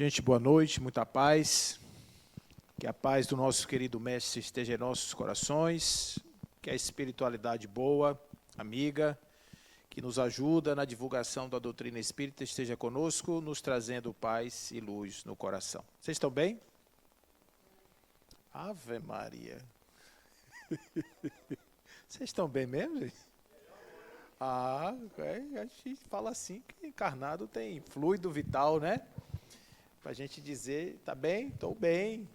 gente, boa noite, muita paz. Que a paz do nosso querido Mestre esteja em nossos corações, que a espiritualidade boa, amiga, que nos ajuda na divulgação da doutrina espírita esteja conosco, nos trazendo paz e luz no coração. Vocês estão bem? Ave Maria. Vocês estão bem mesmo, gente? A gente fala assim que encarnado tem fluido vital, né? Para a gente dizer, tá bem? Estou bem.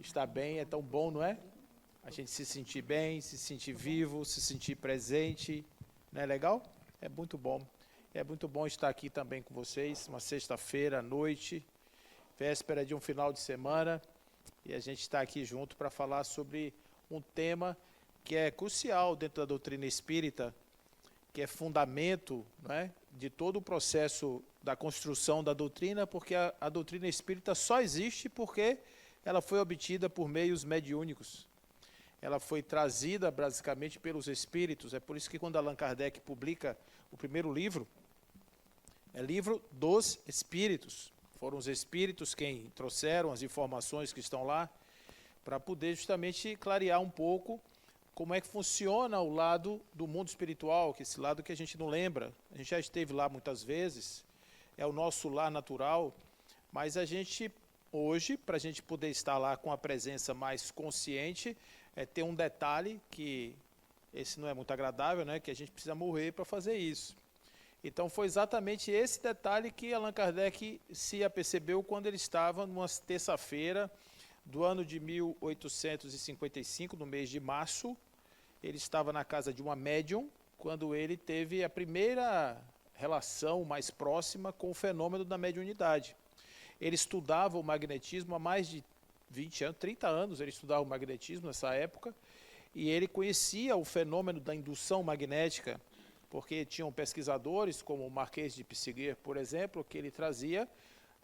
Estar bem é tão bom, não é? A gente se sentir bem, se sentir vivo, se sentir presente, não é legal? É muito bom. É muito bom estar aqui também com vocês, uma sexta-feira à noite, véspera de um final de semana, e a gente está aqui junto para falar sobre um tema que é crucial dentro da doutrina espírita, que é fundamento, não é, de todo o processo da construção da doutrina, porque a doutrina espírita só existe porque ela foi obtida por meios mediúnicos. Ela foi trazida basicamente pelos espíritos. É por isso que quando Allan Kardec publica o primeiro livro, é livro dos espíritos. Foram os espíritos quem trouxeram as informações que estão lá, para poder justamente clarear um pouco como é que funciona o lado do mundo espiritual, que esse lado que a gente não lembra. A gente já esteve lá muitas vezes, é o nosso lar natural, mas a gente, hoje, para a gente poder estar lá com a presença mais consciente, tem um detalhe que, esse não é muito agradável, né, que a gente precisa morrer para fazer isso. Então foi exatamente esse detalhe que Allan Kardec se apercebeu quando ele estava numa terça-feira, do ano de 1855, no mês de março. Ele estava na casa de uma médium, quando ele teve a primeira relação mais próxima com o fenômeno da mediunidade. Ele estudava o magnetismo há mais de 20 anos, 30 anos, ele estudava o magnetismo nessa época, e ele conhecia o fenômeno da indução magnética, porque tinham pesquisadores, como o Marquês de Pissiguer, por exemplo, que ele trazia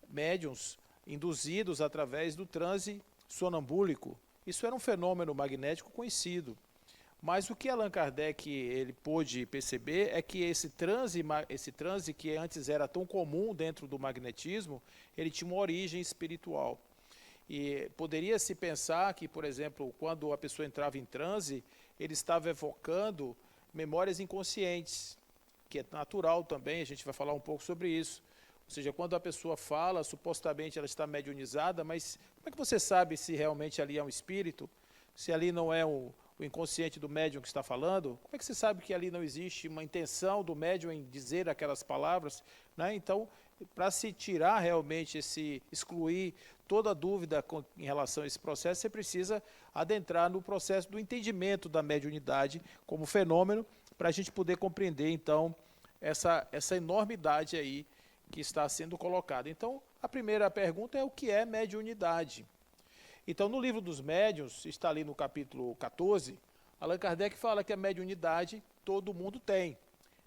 médiums induzidos através do transe sonambúlico. Isso era um fenômeno magnético conhecido. Mas o que Allan Kardec ele pôde perceber é que esse transe que antes era tão comum dentro do magnetismo, ele tinha uma origem espiritual. E poderia se pensar que, por exemplo, quando a pessoa entrava em transe, ele estava evocando memórias inconscientes, que é natural também, a gente vai falar um pouco sobre isso. Ou seja, quando a pessoa fala, supostamente ela está mediunizada, mas como é que você sabe se realmente ali é um espírito? Se ali não é o inconsciente do médium que está falando? Como é que você sabe que ali não existe uma intenção do médium em dizer aquelas palavras? Né? Então, para se tirar realmente excluir toda dúvida em relação a esse processo, você precisa adentrar no processo do entendimento da mediunidade como fenômeno, para a gente poder compreender, então, essa enormidade aí que está sendo colocada. Então, a primeira pergunta é o que é mediunidade? Então, no livro dos médiuns, está ali no capítulo 14, Allan Kardec fala que a mediunidade todo mundo tem,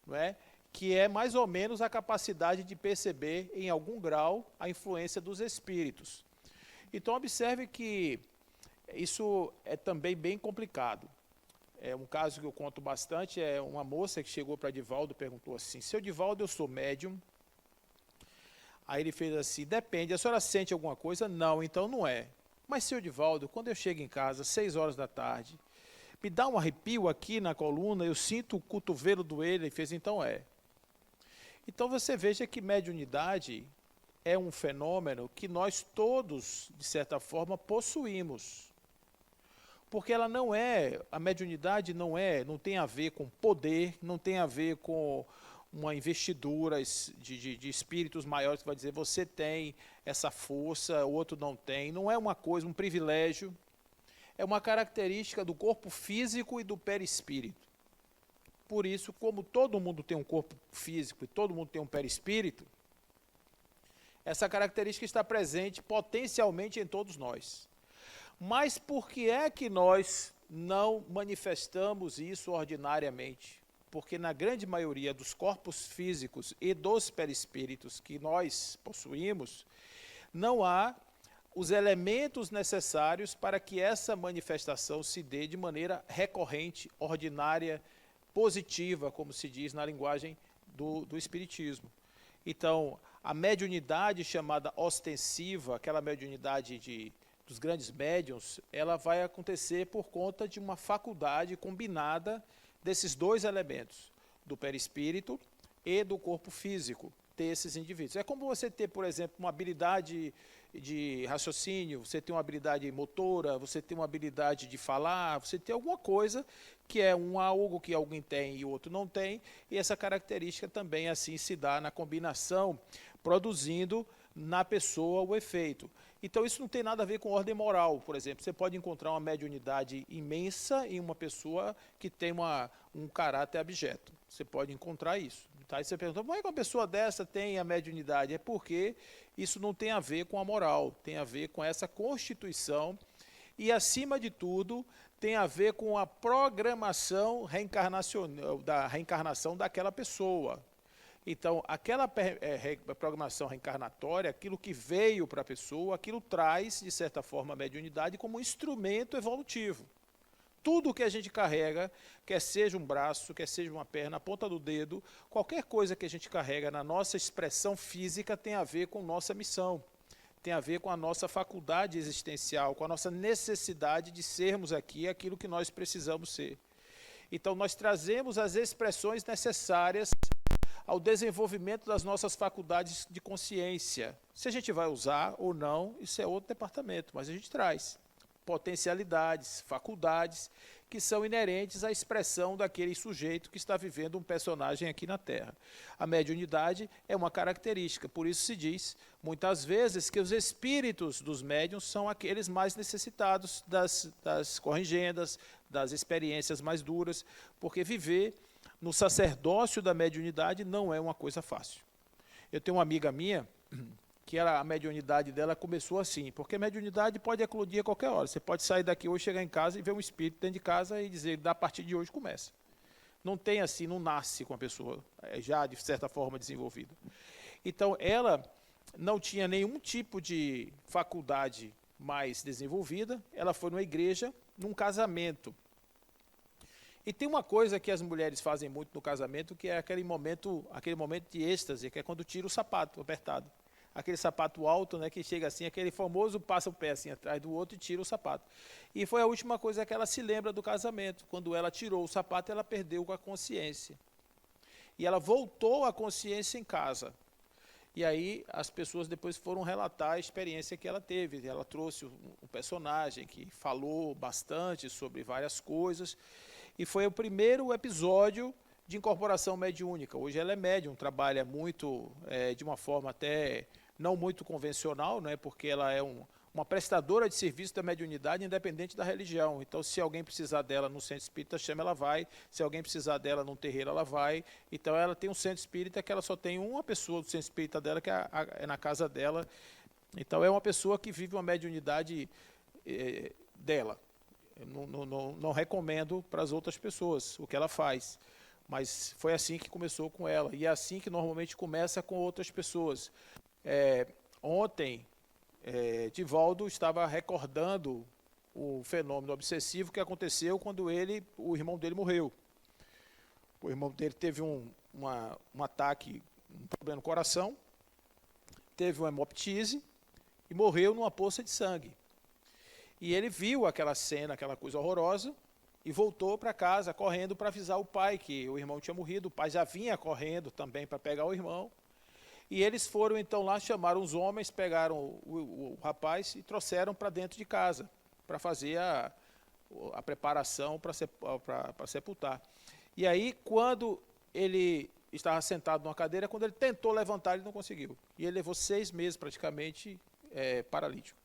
não é? Que é mais ou menos a capacidade de perceber, em algum grau, a influência dos espíritos. Então, observe que isso é também bem complicado. É um caso que eu conto bastante, é uma moça que chegou para Divaldo e perguntou assim, seu Divaldo, eu sou médium. Aí ele fez assim, depende, a senhora sente alguma coisa? Não, então não é. Mas, seu Divaldo, quando eu chego em casa, 6 horas da tarde, me dá um arrepio aqui na coluna, eu sinto o cotovelo doer, ele fez, então é. Então você veja que mediunidade é um fenômeno que nós todos, de certa forma, possuímos. Porque ela não é, a mediunidade não tem a ver com poder, não tem a ver com uma investidura de espíritos maiores que vai dizer você tem essa força, o outro não tem. Não é uma coisa, um privilégio. É uma característica do corpo físico e do perispírito. Por isso, como todo mundo tem um corpo físico e todo mundo tem um perispírito, essa característica está presente potencialmente em todos nós. Mas por que é que nós não manifestamos isso ordinariamente? Porque na grande maioria dos corpos físicos e dos perispíritos que nós possuímos, não há os elementos necessários para que essa manifestação se dê de maneira recorrente, ordinária, positiva, como se diz na linguagem do espiritismo. Então, A mediunidade chamada ostensiva, aquela mediunidade dos grandes médiuns, ela vai acontecer por conta de uma faculdade combinada desses dois elementos, do perispírito e do corpo físico, desses indivíduos. É como você ter, por exemplo, uma habilidade de raciocínio, você tem uma habilidade motora, você tem uma habilidade de falar, você tem alguma coisa que é algo que alguém tem e o outro não tem, e essa característica também assim se dá na combinação, produzindo na pessoa o efeito. Então isso não tem nada a ver com ordem moral, por exemplo. Você pode encontrar uma mediunidade imensa em uma pessoa que tem um caráter abjeto. Você pode encontrar isso. Tá? E você pergunta, como é que uma pessoa dessa tem a mediunidade? É porque isso não tem a ver com a moral, tem a ver com essa constituição e, acima de tudo, tem a ver com a programação reencarnacional, da reencarnação daquela pessoa. Então, aquela programação reencarnatória, aquilo que veio para a pessoa, aquilo traz, de certa forma, a mediunidade como um instrumento evolutivo. Tudo que a gente carrega, quer seja um braço, quer seja uma perna, a ponta do dedo, qualquer coisa que a gente carrega na nossa expressão física tem a ver com nossa missão, tem a ver com a nossa faculdade existencial, com a nossa necessidade de sermos aqui aquilo que nós precisamos ser. Então, nós trazemos as expressões necessárias ao desenvolvimento das nossas faculdades de consciência. Se a gente vai usar ou não, isso é outro departamento, mas a gente traz potencialidades, faculdades, que são inerentes à expressão daquele sujeito que está vivendo um personagem aqui na Terra. A mediunidade é uma característica, por isso se diz, muitas vezes, que os espíritos dos médiuns são aqueles mais necessitados das corrigendas, das experiências mais duras, porque viver no sacerdócio da mediunidade não é uma coisa fácil. Eu tenho uma amiga minha, que a mediunidade dela começou assim, porque a mediunidade pode eclodir a qualquer hora. Você pode sair daqui hoje, chegar em casa e ver um espírito dentro de casa e dizer, da partir de hoje começa. Não tem assim, não nasce com a pessoa já de certa forma desenvolvida. Então ela não tinha nenhum tipo de faculdade mais desenvolvida, ela foi numa igreja, num casamento. E tem uma coisa que as mulheres fazem muito no casamento, que é aquele momento de êxtase, que é quando tira o sapato apertado. Aquele sapato alto, né, que chega assim, aquele famoso passa o pé assim atrás do outro e tira o sapato. E foi a última coisa que ela se lembra do casamento. Quando ela tirou o sapato, ela perdeu a consciência. E ela voltou à consciência em casa. E aí as pessoas depois foram relatar a experiência que ela teve. Ela trouxe um personagem que falou bastante sobre várias coisas. E foi o primeiro episódio de incorporação mediúnica. Hoje ela é médium, trabalha muito, de uma forma até não muito convencional, né, porque ela é uma prestadora de serviço da mediunidade independente da religião. Então, se alguém precisar dela no centro espírita, chama, ela vai. Se alguém precisar dela num terreiro, ela vai. Então, ela tem um centro espírita que ela só tem uma pessoa do centro espírita dela, que é na casa dela. Então, é uma pessoa que vive uma mediunidade dela. Eu não recomendo para as outras pessoas o que ela faz. Mas foi assim que começou com ela. E é assim que normalmente começa com outras pessoas. Ontem, Divaldo estava recordando o fenômeno obsessivo que aconteceu quando o irmão dele morreu. O irmão dele teve um ataque, um problema no coração, teve uma hemoptise e morreu numa poça de sangue. E ele viu aquela cena, aquela coisa horrorosa, e voltou para casa correndo para avisar o pai que o irmão tinha morrido. O pai já vinha correndo também para pegar o irmão. E eles foram então lá, chamaram os homens, pegaram o rapaz e trouxeram para dentro de casa, para fazer a preparação para sepultar. E aí, quando ele estava sentado numa cadeira, quando ele tentou levantar, ele não conseguiu. E ele levou 6 meses praticamente paralítico.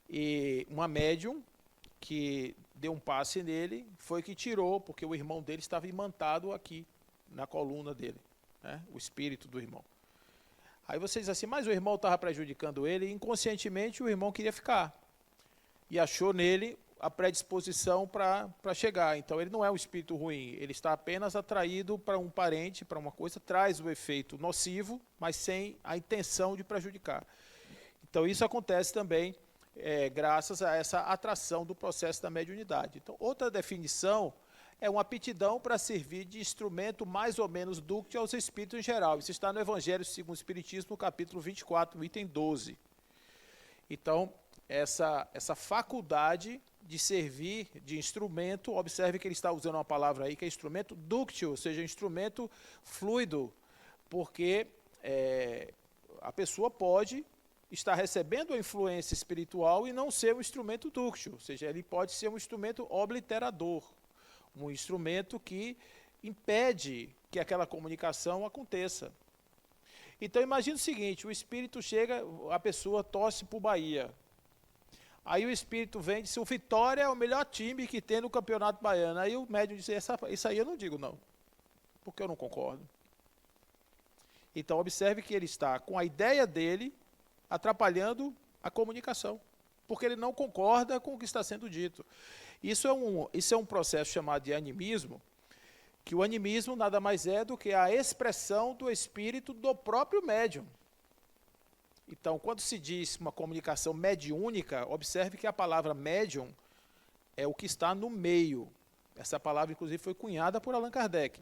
E uma médium que deu um passe nele foi que tirou, porque o irmão dele estava imantado aqui, na coluna dele, né? O espírito do irmão. Aí você diz assim, mas o irmão estava prejudicando ele, e inconscientemente o irmão queria ficar. E achou nele a predisposição para chegar. Então ele não é um espírito ruim, ele está apenas atraído para um parente, para uma coisa, traz o efeito nocivo, mas sem a intenção de prejudicar. Então isso acontece também graças a essa atração do processo da mediunidade. Então, outra definição é uma aptidão para servir de instrumento mais ou menos dúctil aos espíritos em geral. Isso está no Evangelho segundo o Espiritismo, capítulo 24, item 12. Então, essa faculdade de servir de instrumento, observe que ele está usando uma palavra aí que é instrumento dúctil, ou seja, instrumento fluido, porque a pessoa pode estar recebendo a influência espiritual e não ser um instrumento dúctil, ou seja, ele pode ser um instrumento obliterador, um instrumento que impede que aquela comunicação aconteça. Então imagine o seguinte, o espírito chega, a pessoa torce para o Bahia. Aí o espírito vem e diz, o Vitória é o melhor time que tem no Campeonato Baiano. Aí o médium diz, isso aí eu não digo não, porque eu não concordo. Então observe que ele está com a ideia dele atrapalhando a comunicação, porque ele não concorda com o que está sendo dito. Isso é um processo chamado de animismo, que o animismo nada mais é do que a expressão do espírito do próprio médium. Então, quando se diz uma comunicação mediúnica, observe que a palavra médium é o que está no meio. Essa palavra, inclusive, foi cunhada por Allan Kardec.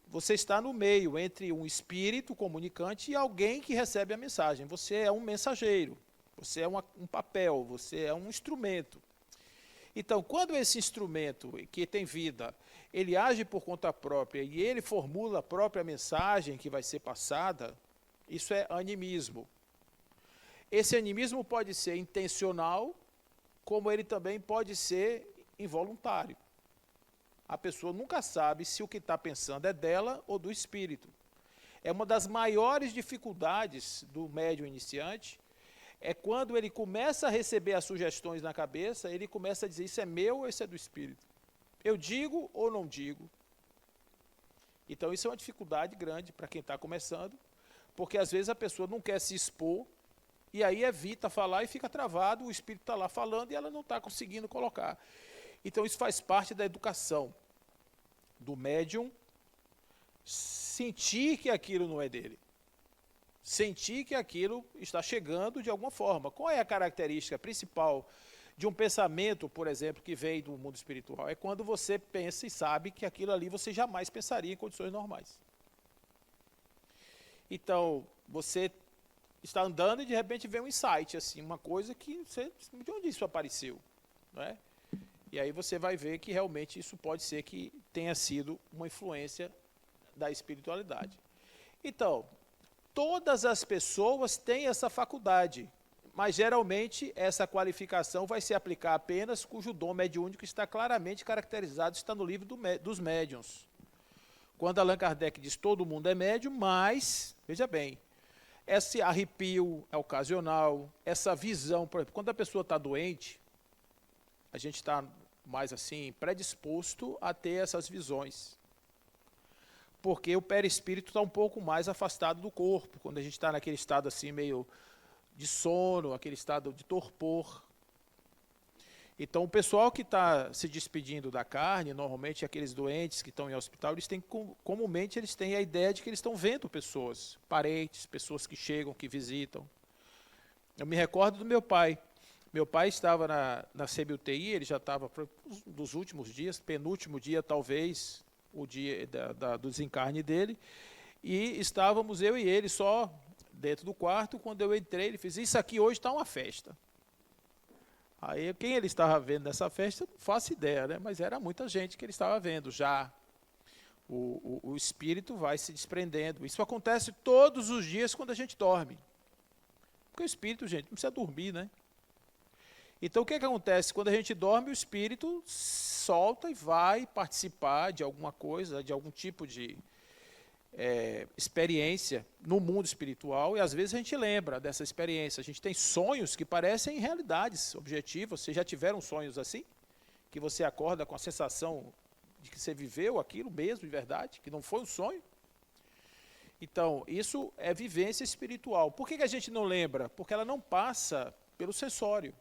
Você está no meio entre um espírito comunicante e alguém que recebe a mensagem. Você é um mensageiro, você é um papel, você é um instrumento. Então, quando esse instrumento, que tem vida, ele age por conta própria e ele formula a própria mensagem que vai ser passada, isso é animismo. Esse animismo pode ser intencional, como ele também pode ser involuntário. A pessoa nunca sabe se o que está pensando é dela ou do espírito. É uma das maiores dificuldades do médium iniciante, é quando ele começa a receber as sugestões na cabeça, ele começa a dizer, isso é meu ou isso é do espírito? Eu digo ou não digo? Então isso é uma dificuldade grande para quem está começando, porque às vezes a pessoa não quer se expor, e aí evita falar e fica travado, o espírito está lá falando e ela não está conseguindo colocar. Então isso faz parte da educação do médium, sentir que aquilo não é dele. Sentir que aquilo está chegando de alguma forma. Qual é a característica principal de um pensamento, por exemplo, que vem do mundo espiritual? É quando você pensa e sabe que aquilo ali você jamais pensaria em condições normais. Então, você está andando e de repente vem um insight, assim, uma coisa que você, de onde isso apareceu? Não é? E aí você vai ver que realmente isso pode ser que tenha sido uma influência da espiritualidade. Então, todas as pessoas têm essa faculdade, mas geralmente essa qualificação vai se aplicar apenas cujo dom mediúnico está claramente caracterizado, está no livro dos médiuns. Quando Allan Kardec diz todo mundo é médium, mas, veja bem, esse arrepio é ocasional, essa visão, por exemplo, quando a pessoa está doente, a gente está mais assim, predisposto a ter essas visões. Porque o perispírito está um pouco mais afastado do corpo, quando a gente está naquele estado assim meio de sono, aquele estado de torpor. Então o pessoal que está se despedindo da carne, normalmente aqueles doentes que estão em hospital, eles têm, comumente eles têm a ideia de que eles estão vendo pessoas, parentes, pessoas que chegam, que visitam. Eu me recordo do meu pai. Meu pai estava na CBUTI, ele já estava dos últimos dias, penúltimo dia talvez, o dia do desencarne dele, e estávamos eu e ele só dentro do quarto. Quando eu entrei, ele fez, isso aqui hoje está uma festa. Aí quem ele estava vendo nessa festa, eu não faço ideia, né? Mas era muita gente que ele estava vendo já. O espírito vai se desprendendo. Isso acontece todos os dias quando a gente dorme. Porque o espírito, gente, não precisa dormir, né? Então o que acontece? Quando a gente dorme, o espírito solta e vai participar de alguma coisa, de algum tipo de experiência no mundo espiritual, e às vezes a gente lembra dessa experiência. A gente tem sonhos que parecem realidades objetivas. Vocês já tiveram sonhos assim? Que você acorda com a sensação de que você viveu aquilo mesmo, de verdade, que não foi um sonho? Então, isso é vivência espiritual. Por que a gente não lembra? Porque ela não passa pelo sensório.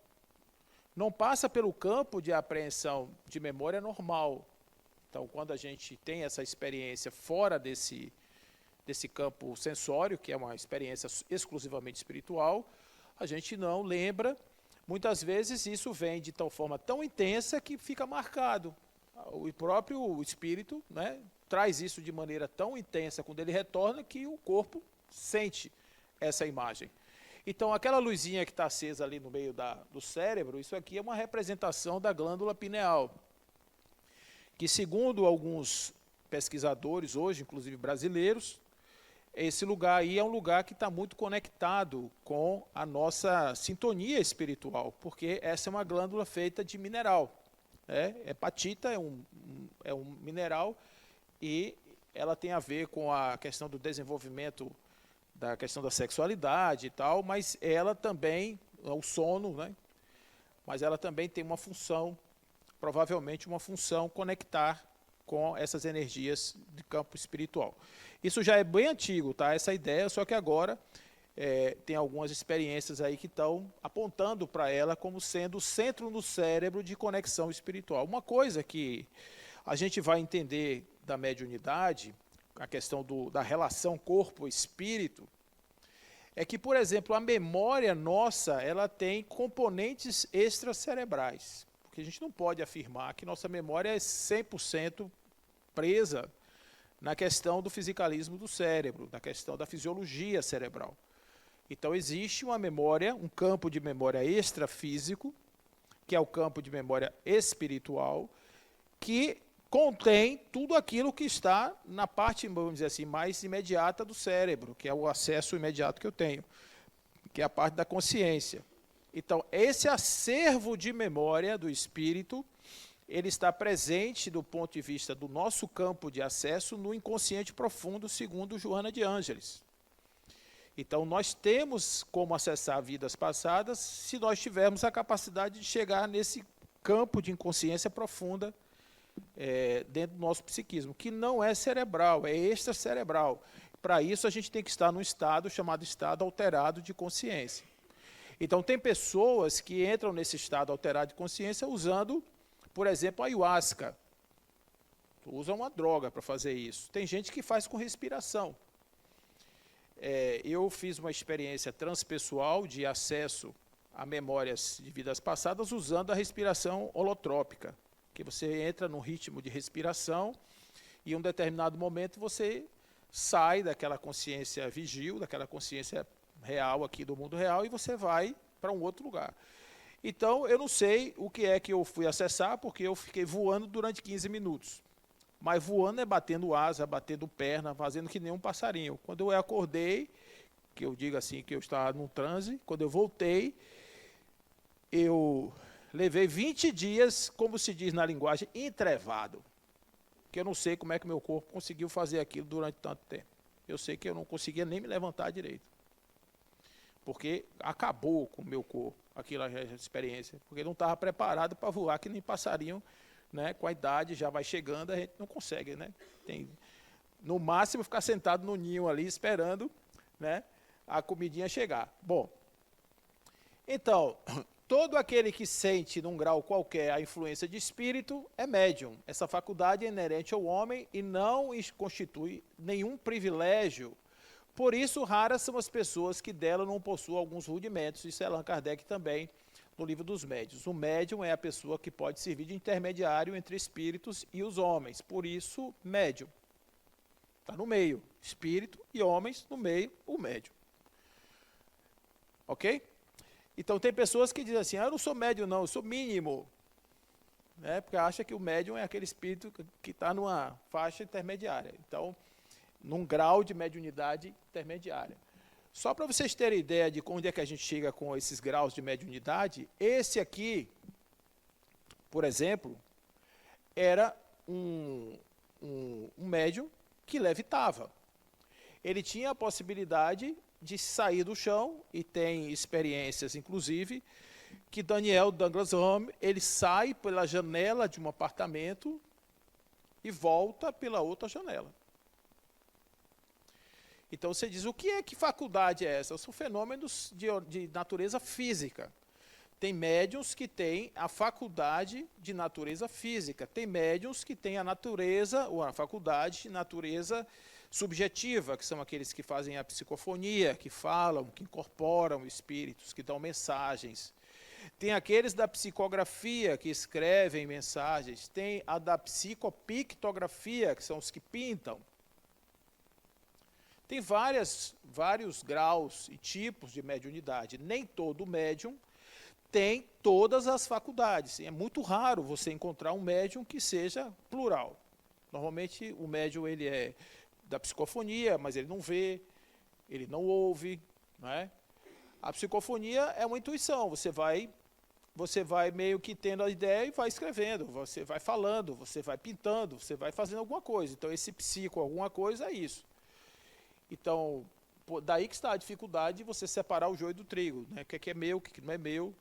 Não passa pelo campo de apreensão de memória normal. Então, quando a gente tem essa experiência fora desse campo sensório, que é uma experiência exclusivamente espiritual, a gente não lembra. Muitas vezes isso vem de tal forma tão intensa que fica marcado. o próprio espírito, né, traz isso de maneira tão intensa quando ele retorna que o corpo sente essa imagem. Então, aquela luzinha que está acesa ali no meio do cérebro, isso aqui é uma representação da glândula pineal, que segundo alguns pesquisadores hoje, inclusive brasileiros, esse lugar aí é um lugar que está muito conectado com a nossa sintonia espiritual, porque essa é uma glândula feita de mineral. Hepatita é um mineral e ela tem a ver com a questão do desenvolvimento da questão da sexualidade e tal, mas ela também, o sono, né? Mas ela também tem uma função, provavelmente uma função conectar com essas energias de campo espiritual. Isso já é bem antigo, tá? Essa ideia, só que agora tem algumas experiências aí que estão apontando para ela como sendo o centro no cérebro de conexão espiritual. Uma coisa que a gente vai entender da mediunidade, a questão da relação corpo-espírito, é que, por exemplo, a memória nossa, ela tem componentes extracerebrais. Porque a gente não pode afirmar que nossa memória é 100% presa na questão do fisicalismo do cérebro, na questão da fisiologia cerebral. Então, existe uma memória, um campo de memória extrafísico, que é o campo de memória espiritual, que contém tudo aquilo que está na parte, vamos dizer assim, mais imediata do cérebro, que é o acesso imediato que eu tenho, que é a parte da consciência. Então, esse acervo de memória do espírito, ele está presente do ponto de vista do nosso campo de acesso no inconsciente profundo, segundo Joana de Ângeles. Então, nós temos como acessar vidas passadas se nós tivermos a capacidade de chegar nesse campo de inconsciência profunda dentro do nosso psiquismo, que não é cerebral, é extracerebral. Para isso, a gente tem que estar num estado chamado estado alterado de consciência. Então, tem pessoas que entram nesse estado alterado de consciência usando, por exemplo, a ayahuasca. Usa uma droga para fazer isso. Tem gente que faz com respiração. Eu fiz uma experiência transpessoal de acesso a memórias de vidas passadas usando a respiração holotrópica, que você entra num ritmo de respiração e em um determinado momento você sai daquela consciência vigil, daquela consciência real aqui do mundo real e você vai para um outro lugar. Então, eu não sei o que é que eu fui acessar, porque eu fiquei voando durante 15 minutos. Mas voando é batendo asa, batendo perna, fazendo que nem um passarinho. Quando eu acordei, que eu digo assim, que eu estava num transe, quando eu voltei, eu levei 20 dias, como se diz na linguagem, entrevado. Que eu não sei como é que meu corpo conseguiu fazer aquilo durante tanto tempo. Eu sei que eu não conseguia nem me levantar direito. Porque acabou com o meu corpo, aquela experiência. Porque não estava preparado para voar, que nem passarinho, né? Com a idade já vai chegando, a gente não consegue, né? Tem, no máximo, ficar sentado no ninho ali, esperando, né, a comidinha chegar. Bom, então, todo aquele que sente, num grau qualquer, a influência de espírito é médium. Essa faculdade é inerente ao homem e não constitui nenhum privilégio. Por isso, raras são as pessoas que dela não possuem alguns rudimentos. Isso é Allan Kardec também, no livro dos médiuns. O médium é a pessoa que pode servir de intermediário entre espíritos e os homens. Por isso, médium. Está no meio. Espírito e homens, no meio, o médium. Ok? Então, tem pessoas que dizem assim, eu não sou médium não, eu sou mínimo. Né? Porque acha que o médium é aquele espírito que está numa faixa intermediária. Então, num grau de mediunidade intermediária. Só para vocês terem ideia de onde é que a gente chega com esses graus de mediunidade, esse aqui, por exemplo, era um médium que levitava. Ele tinha a possibilidade de sair do chão, e tem experiências, inclusive, que Daniel Douglas Home, ele sai pela janela de um apartamento e volta pela outra janela. Então você diz, o que é que faculdade é essa? São fenômenos de natureza física. Tem médiuns que têm a faculdade de natureza física. Tem médiuns que têm a natureza, ou a faculdade de natureza subjetiva, que são aqueles que fazem a psicofonia, que falam, que incorporam espíritos, que dão mensagens. Tem aqueles da psicografia, que escrevem mensagens. Tem a da psicopictografia, que são os que pintam. Tem vários graus e tipos de mediunidade. Nem todo médium tem todas as faculdades. É muito raro você encontrar um médium que seja plural. Normalmente o médium ele é da psicofonia, mas ele não vê, ele não ouve, não é? A psicofonia é uma intuição, você vai meio que tendo a ideia e vai escrevendo, você vai falando, você vai pintando, você vai fazendo alguma coisa. Então esse psico alguma coisa é isso. Então, daí que está a dificuldade de você separar o joio do trigo, né? O que é meu, o que não é meu,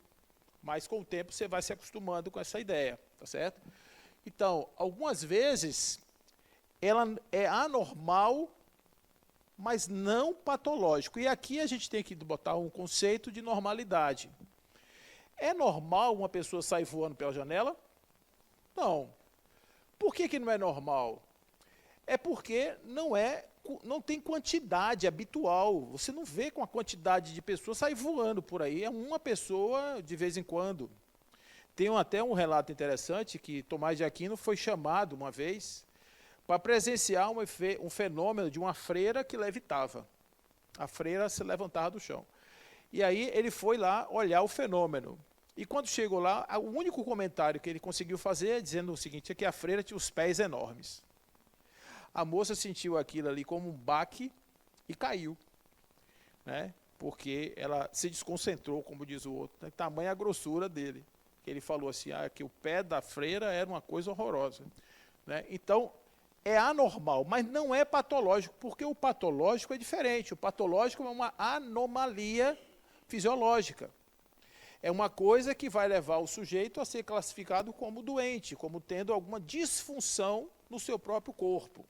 mas com o tempo você vai se acostumando com essa ideia, tá certo? Então, algumas vezes ela é anormal, mas não patológico. E aqui a gente tem que botar um conceito de normalidade. É normal uma pessoa sair voando pela janela? Não. Por que não é normal? É porque não tem quantidade habitual. Você não vê com a quantidade de pessoas sair voando por aí. É uma pessoa de vez em quando. Tem até um relato interessante que Tomás de Aquino foi chamado uma vez para presenciar um fenômeno de uma freira que levitava. A freira se levantava do chão. E aí ele foi lá olhar o fenômeno. E quando chegou lá, o único comentário que ele conseguiu fazer é dizendo o seguinte, é que a freira tinha os pés enormes. A moça sentiu aquilo ali como um baque e caiu, né? Porque ela se desconcentrou, como diz o outro, né? Tamanha a grossura dele. Ele falou assim, que o pé da freira era uma coisa horrorosa, né? Então, é anormal, mas não é patológico, porque o patológico é diferente. O patológico é uma anomalia fisiológica. É uma coisa que vai levar o sujeito a ser classificado como doente, como tendo alguma disfunção no seu próprio corpo.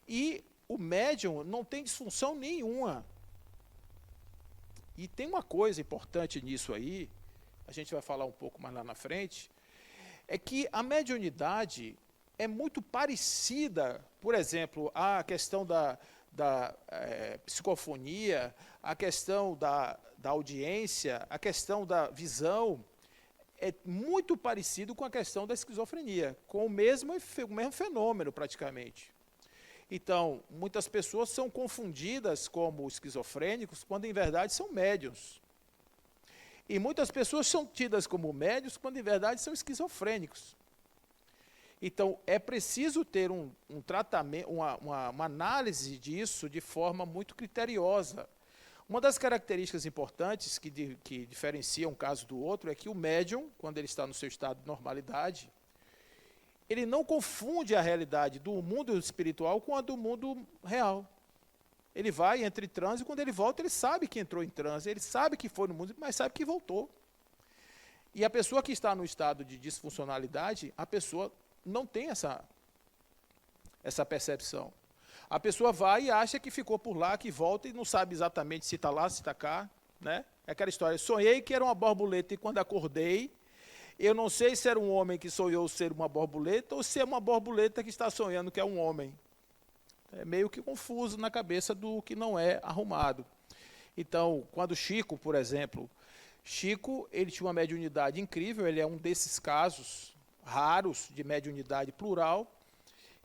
E o médium não tem disfunção nenhuma. E tem uma coisa importante nisso aí, a gente vai falar um pouco mais lá na frente, é que a mediunidade é muito parecida, por exemplo, a questão da psicofonia, a questão da audiência, a questão da visão, é muito parecido com a questão da esquizofrenia, com o mesmo fenômeno praticamente. Então, muitas pessoas são confundidas como esquizofrênicos, quando em verdade são médiuns. E muitas pessoas são tidas como médiuns, quando em verdade são esquizofrênicos. Então, é preciso ter um tratamento, uma análise disso de forma muito criteriosa. Uma das características importantes que diferencia um caso do outro é que o médium, quando ele está no seu estado de normalidade, ele não confunde a realidade do mundo espiritual com a do mundo real. Ele vai, entra em transe, e quando ele volta, ele sabe que entrou em transe, ele sabe que foi no mundo, mas sabe que voltou. E a pessoa que está no estado de disfuncionalidade, a pessoa não tem essa percepção. A pessoa vai e acha que ficou por lá, que volta e não sabe exatamente se está lá, se está cá, né? É aquela história, sonhei que era uma borboleta e quando acordei, eu não sei se era um homem que sonhou ser uma borboleta ou se é uma borboleta que está sonhando que é um homem. É meio que confuso na cabeça do que não é arrumado. Então, quando Chico, por exemplo, Chico, ele tinha uma mediunidade incrível, ele é um desses casos raros de mediunidade plural.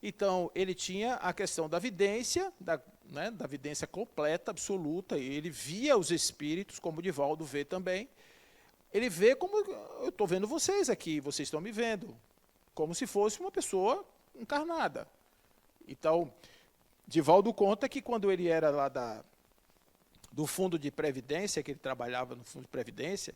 Então, ele tinha a questão da vidência, da vidência completa, absoluta, e ele via os espíritos, como o Divaldo vê também. Ele vê como eu estou vendo vocês aqui, vocês estão me vendo, como se fosse uma pessoa encarnada. Então, Divaldo conta que quando ele era lá do fundo de previdência, que ele trabalhava no fundo de previdência,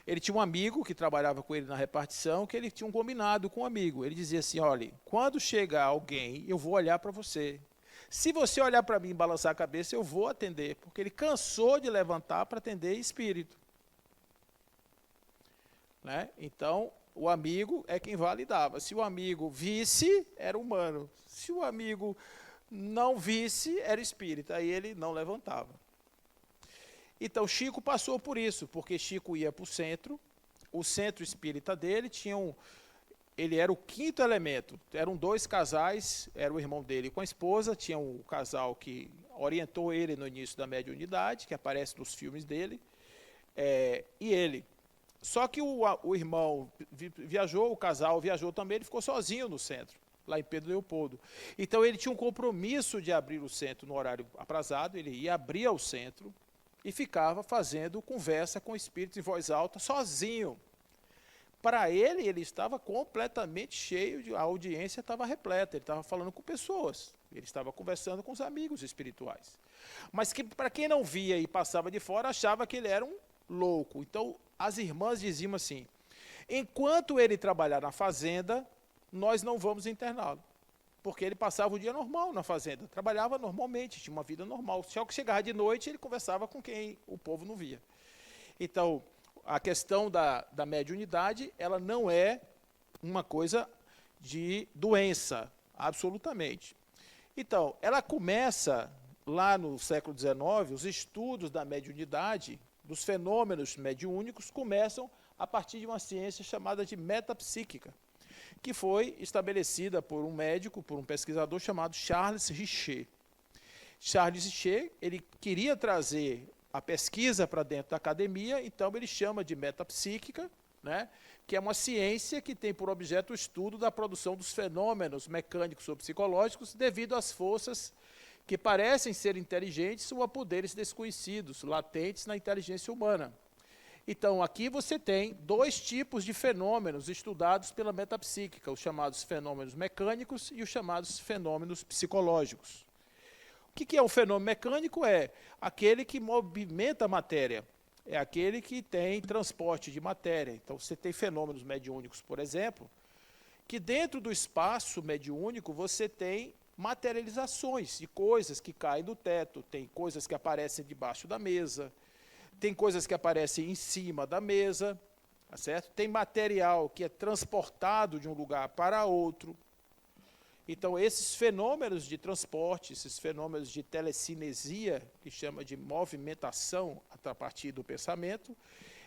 ele tinha um amigo que trabalhava com ele na repartição, que ele tinha um combinado com um amigo. Ele dizia assim, olha, quando chegar alguém, eu vou olhar para você. Se você olhar para mim e balançar a cabeça, eu vou atender, porque ele cansou de levantar para atender espírito. Né? Então, o amigo é quem validava. Se o amigo visse, era humano. Se o amigo não visse, era espírita. Aí ele não levantava. Então, Chico passou por isso, porque Chico ia para o centro espírita dele ele era o quinto elemento, eram dois casais, era o irmão dele com a esposa, tinha um casal que orientou ele no início da mediunidade, que aparece nos filmes dele, e ele. Só que o irmão viajou, o casal viajou também, ele ficou sozinho no centro, lá em Pedro Leopoldo. Então ele tinha um compromisso de abrir o centro no horário aprazado, ele ia abrir o centro e ficava fazendo conversa com espíritos em voz alta, sozinho. Para ele estava completamente cheio, a audiência estava repleta, ele estava falando com pessoas, ele estava conversando com os amigos espirituais. Mas que para quem não via e passava de fora, achava que ele era um louco. Então, as irmãs diziam assim, enquanto ele trabalhar na fazenda, nós não vamos interná-lo. Porque ele passava o dia normal na fazenda, trabalhava normalmente, tinha uma vida normal. Só que chegava de noite, ele conversava com quem o povo não via. Então, a questão da mediunidade, ela não é uma coisa de doença, absolutamente. Então, ela começa, lá no século XIX, os estudos da mediunidade, dos fenômenos mediúnicos, começam a partir de uma ciência chamada de metapsíquica, que foi estabelecida por um médico, por um pesquisador chamado Charles Richer. Charles Richer, ele queria trazer a pesquisa para dentro da academia, então ele chama de metapsíquica, né, que é uma ciência que tem por objeto o estudo da produção dos fenômenos mecânicos ou psicológicos devido às forças que parecem ser inteligentes ou a poderes desconhecidos, latentes na inteligência humana. Então, aqui você tem dois tipos de fenômenos estudados pela metapsíquica, os chamados fenômenos mecânicos e os chamados fenômenos psicológicos. O que é um fenômeno mecânico? É aquele que movimenta a matéria, é aquele que tem transporte de matéria. Então, você tem fenômenos mediúnicos, por exemplo, que dentro do espaço mediúnico você tem materializações de coisas que caem do teto, tem coisas que aparecem debaixo da mesa, tem coisas que aparecem em cima da mesa, tá certo? Tem material que é transportado de um lugar para outro. Então, esses fenômenos de transporte, esses fenômenos de telecinesia, que chama de movimentação a partir do pensamento,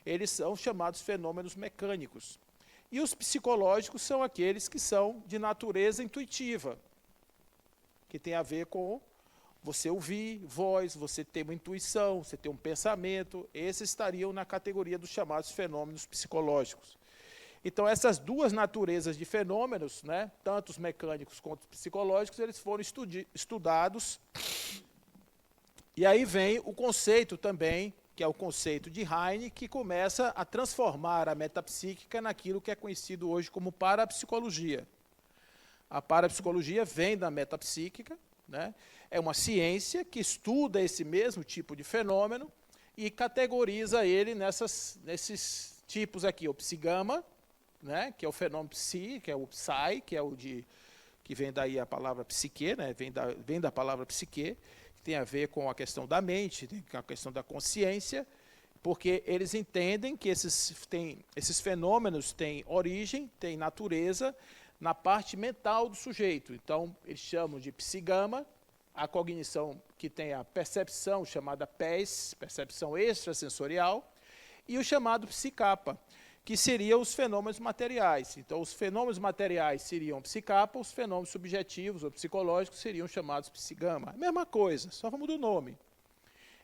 eles são chamados fenômenos mecânicos. E os psicológicos são aqueles que são de natureza intuitiva, que tem a ver com você ouvir voz, você ter uma intuição, você ter um pensamento. Esses estariam na categoria dos chamados fenômenos psicológicos. Então, essas duas naturezas de fenômenos, né, tanto os mecânicos quanto os psicológicos, eles foram estudados. E aí vem o conceito também, que é o conceito de Heine, que começa a transformar a metapsíquica naquilo que é conhecido hoje como parapsicologia. A parapsicologia vem da metapsíquica, né, é uma ciência que estuda esse mesmo tipo de fenômeno e categoriza ele nesses tipos aqui, o psigama, né, que é o fenômeno psi, que é o psi, que é o que vem daí a palavra psique, né, vem da palavra psique, que tem a ver com a questão da mente, com a questão da consciência, porque eles entendem que esses fenômenos têm origem, têm natureza na parte mental do sujeito. Então, eles chamam de psigama, a cognição que tem a percepção chamada PES, percepção extrasensorial, e o chamado psicapa, que seriam os fenômenos materiais. Então, os fenômenos materiais seriam psicapa, os fenômenos subjetivos ou psicológicos seriam chamados psigama. Mesma coisa, só muda o nome.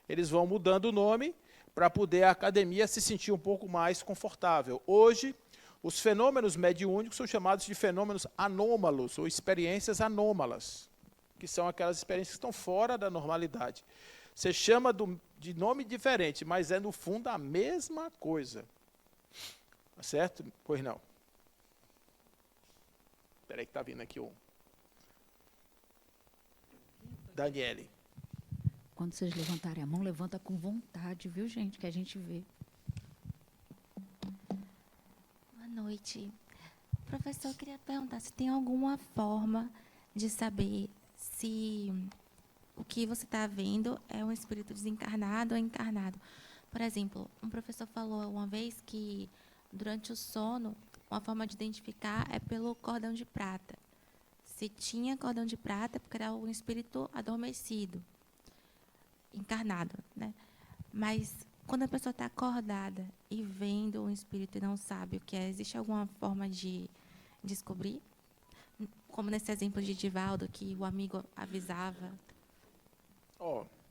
Eles vão mudando o nome para poder a academia se sentir um pouco mais confortável. Hoje, os fenômenos mediúnicos são chamados de fenômenos anômalos ou experiências anômalas, que são aquelas experiências que estão fora da normalidade. Você chama de nome diferente, mas é, no fundo, a mesma coisa. Tá certo? Pois não. Espera aí que está vindo aqui o Daniele. Quando vocês levantarem a mão, levanta com vontade, viu, gente? Que a gente vê. Boa noite. Professor, eu queria perguntar se tem alguma forma de saber se o que você está vendo é um espírito desencarnado ou encarnado. Por exemplo, um professor falou uma vez que, durante o sono, uma forma de identificar é pelo cordão de prata. Se tinha cordão de prata, é porque era um espírito adormecido, encarnado, né? Mas, quando a pessoa está acordada e vendo um espírito e não sabe o que é, existe alguma forma de descobrir? Como nesse exemplo de Divaldo, que o amigo avisava.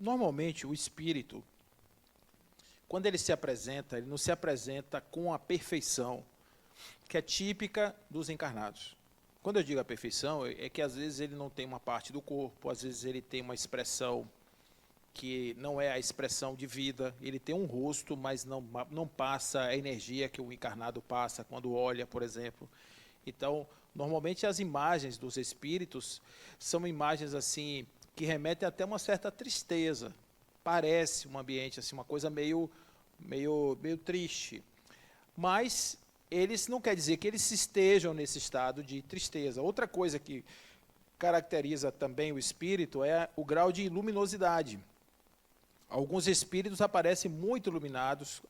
Normalmente, o espírito, quando ele não se apresenta com a perfeição que é típica dos encarnados. Quando eu digo a perfeição, é que às vezes ele não tem uma parte do corpo, às vezes ele tem uma expressão que não é a expressão de vida, ele tem um rosto, mas não passa a energia que o encarnado passa quando olha, por exemplo. Então, normalmente as imagens dos espíritos são imagens assim que remetem até uma certa tristeza. Parece um ambiente assim, uma coisa meio triste. Mas eles não quer dizer que eles estejam nesse estado de tristeza. Outra coisa que caracteriza também o espírito é o grau de luminosidade. Alguns espíritos aparecem muito iluminados,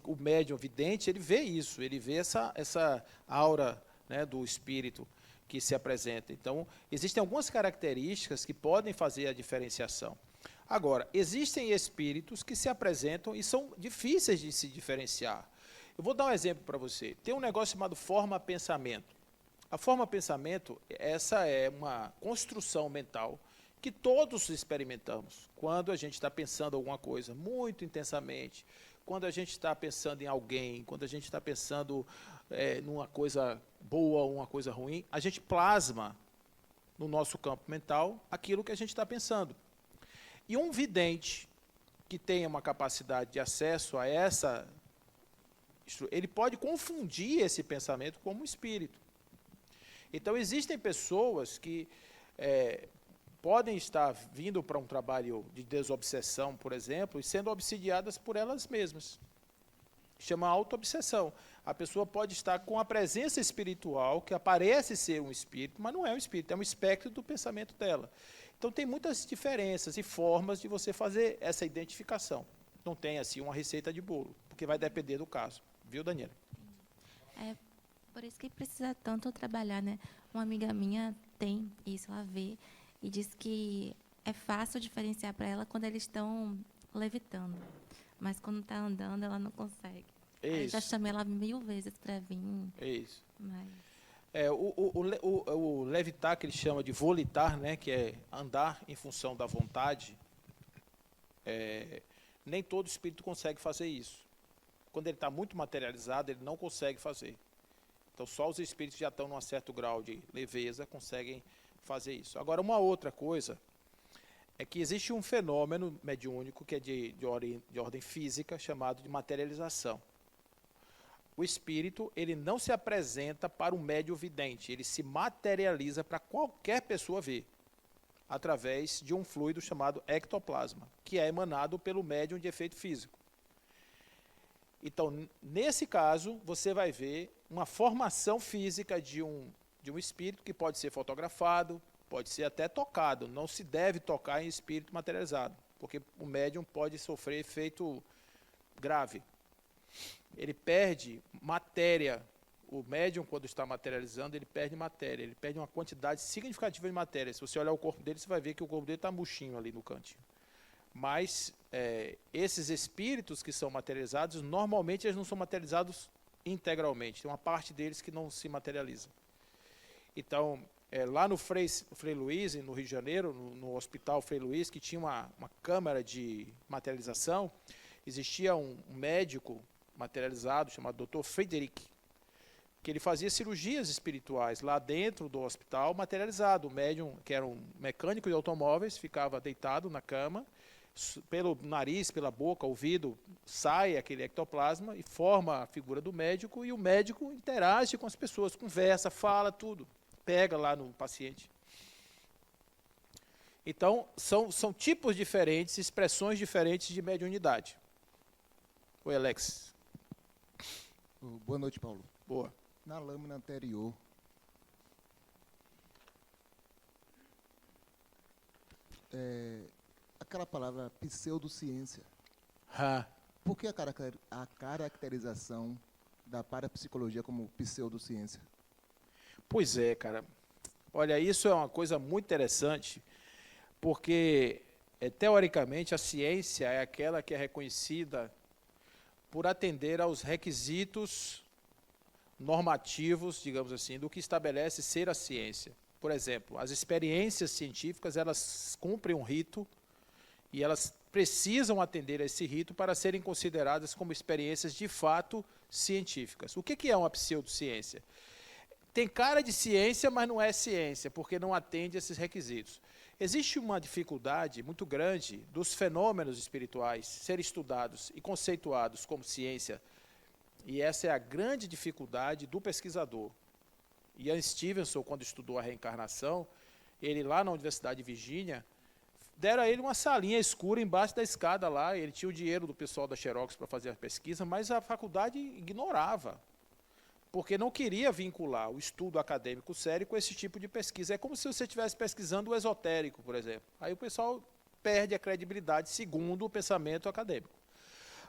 o médium vidente, ele vê isso, ele vê essa aura, né, do espírito que se apresenta. Então, existem algumas características que podem fazer a diferenciação. Agora, existem espíritos que se apresentam e são difíceis de se diferenciar. Eu vou dar um exemplo para você. Tem um negócio chamado forma-pensamento. A forma-pensamento, essa é uma construção mental que todos experimentamos quando a gente está pensando alguma coisa muito intensamente, quando a gente está pensando em alguém, quando a gente está pensando numa coisa boa ou uma coisa ruim, a gente plasma no nosso campo mental aquilo que a gente está pensando. E um vidente que tenha uma capacidade de acesso a ele pode confundir esse pensamento como um espírito. Então, existem pessoas que podem estar vindo para um trabalho de desobsessão, por exemplo, e sendo obsidiadas por elas mesmas. Chama auto-obsessão. A pessoa pode estar com a presença espiritual, que aparece ser um espírito, mas não é um espírito, é um espectro do pensamento dela. Então, tem muitas diferenças e formas de você fazer essa identificação. Não tem, assim, uma receita de bolo, porque vai depender do caso. Viu, Daniela? É por isso que precisa tanto trabalhar, né? Uma amiga minha tem isso, ela vê, e diz que é fácil diferenciar para ela quando eles estão levitando. Mas quando está andando, ela não consegue. Aí já chamei ela 1000 vezes para vir. É isso. Mas... O levitar, que ele chama de volitar, né, que é andar em função da vontade, nem todo espírito consegue fazer isso. Quando ele está muito materializado, ele não consegue fazer. Então, só os espíritos que já estão num certo grau de leveza conseguem fazer isso. Agora, uma outra coisa é que existe um fenômeno mediúnico que é de ordem física, chamado de materialização. O espírito, ele não se apresenta para um médium vidente, ele se materializa para qualquer pessoa ver, através de um fluido chamado ectoplasma, que é emanado pelo médium de efeito físico. Então, nesse caso, você vai ver uma formação física de um espírito que pode ser fotografado, pode ser até tocado. Não se deve tocar em espírito materializado, porque o médium pode sofrer efeito grave. Ele perde matéria. O médium, quando está materializando, ele perde matéria. Ele perde uma quantidade significativa de matéria. Se você olhar o corpo dele, você vai ver que o corpo dele está murchinho ali no cantinho. Mas esses espíritos que são materializados, normalmente eles não são materializados integralmente. Tem uma parte deles que não se materializa. Então, lá no Frei Luiz, no Rio de Janeiro, no Hospital Frei Luiz, que tinha uma câmara de materialização, existia um médico materializado chamado Dr. Frederic, que ele fazia cirurgias espirituais lá dentro do hospital materializado. O médium, que era um mecânico de automóveis, ficava deitado na cama, pelo nariz, pela boca, ouvido, sai aquele ectoplasma e forma a figura do médico, e o médico interage com as pessoas, conversa, fala, tudo, pega lá no paciente. Então, são tipos diferentes, expressões diferentes de mediunidade. Oi, Alex. Boa noite, Paulo. Boa. Na lâmina anterior, aquela palavra pseudociência. Por que a caracterização da parapsicologia como pseudociência? Pois é, cara. Olha, isso é uma coisa muito interessante, porque, teoricamente, a ciência é aquela que é reconhecida por atender aos requisitos normativos, digamos assim, do que estabelece ser a ciência. Por exemplo, as experiências científicas, elas cumprem um rito e elas precisam atender a esse rito para serem consideradas como experiências de fato científicas. O que é uma pseudociência? Tem cara de ciência, mas não é ciência, porque não atende a esses requisitos. Existe uma dificuldade muito grande dos fenômenos espirituais serem estudados e conceituados como ciência, e essa é a grande dificuldade do pesquisador. Ian Stevenson, quando estudou a reencarnação, ele lá na Universidade de Virgínia, deram a ele uma salinha escura embaixo da escada lá, ele tinha o dinheiro do pessoal da Xerox para fazer a pesquisa, mas a faculdade ignorava, porque não queria vincular o estudo acadêmico sério com esse tipo de pesquisa. É como se você estivesse pesquisando o esotérico, por exemplo. Aí o pessoal perde a credibilidade segundo o pensamento acadêmico.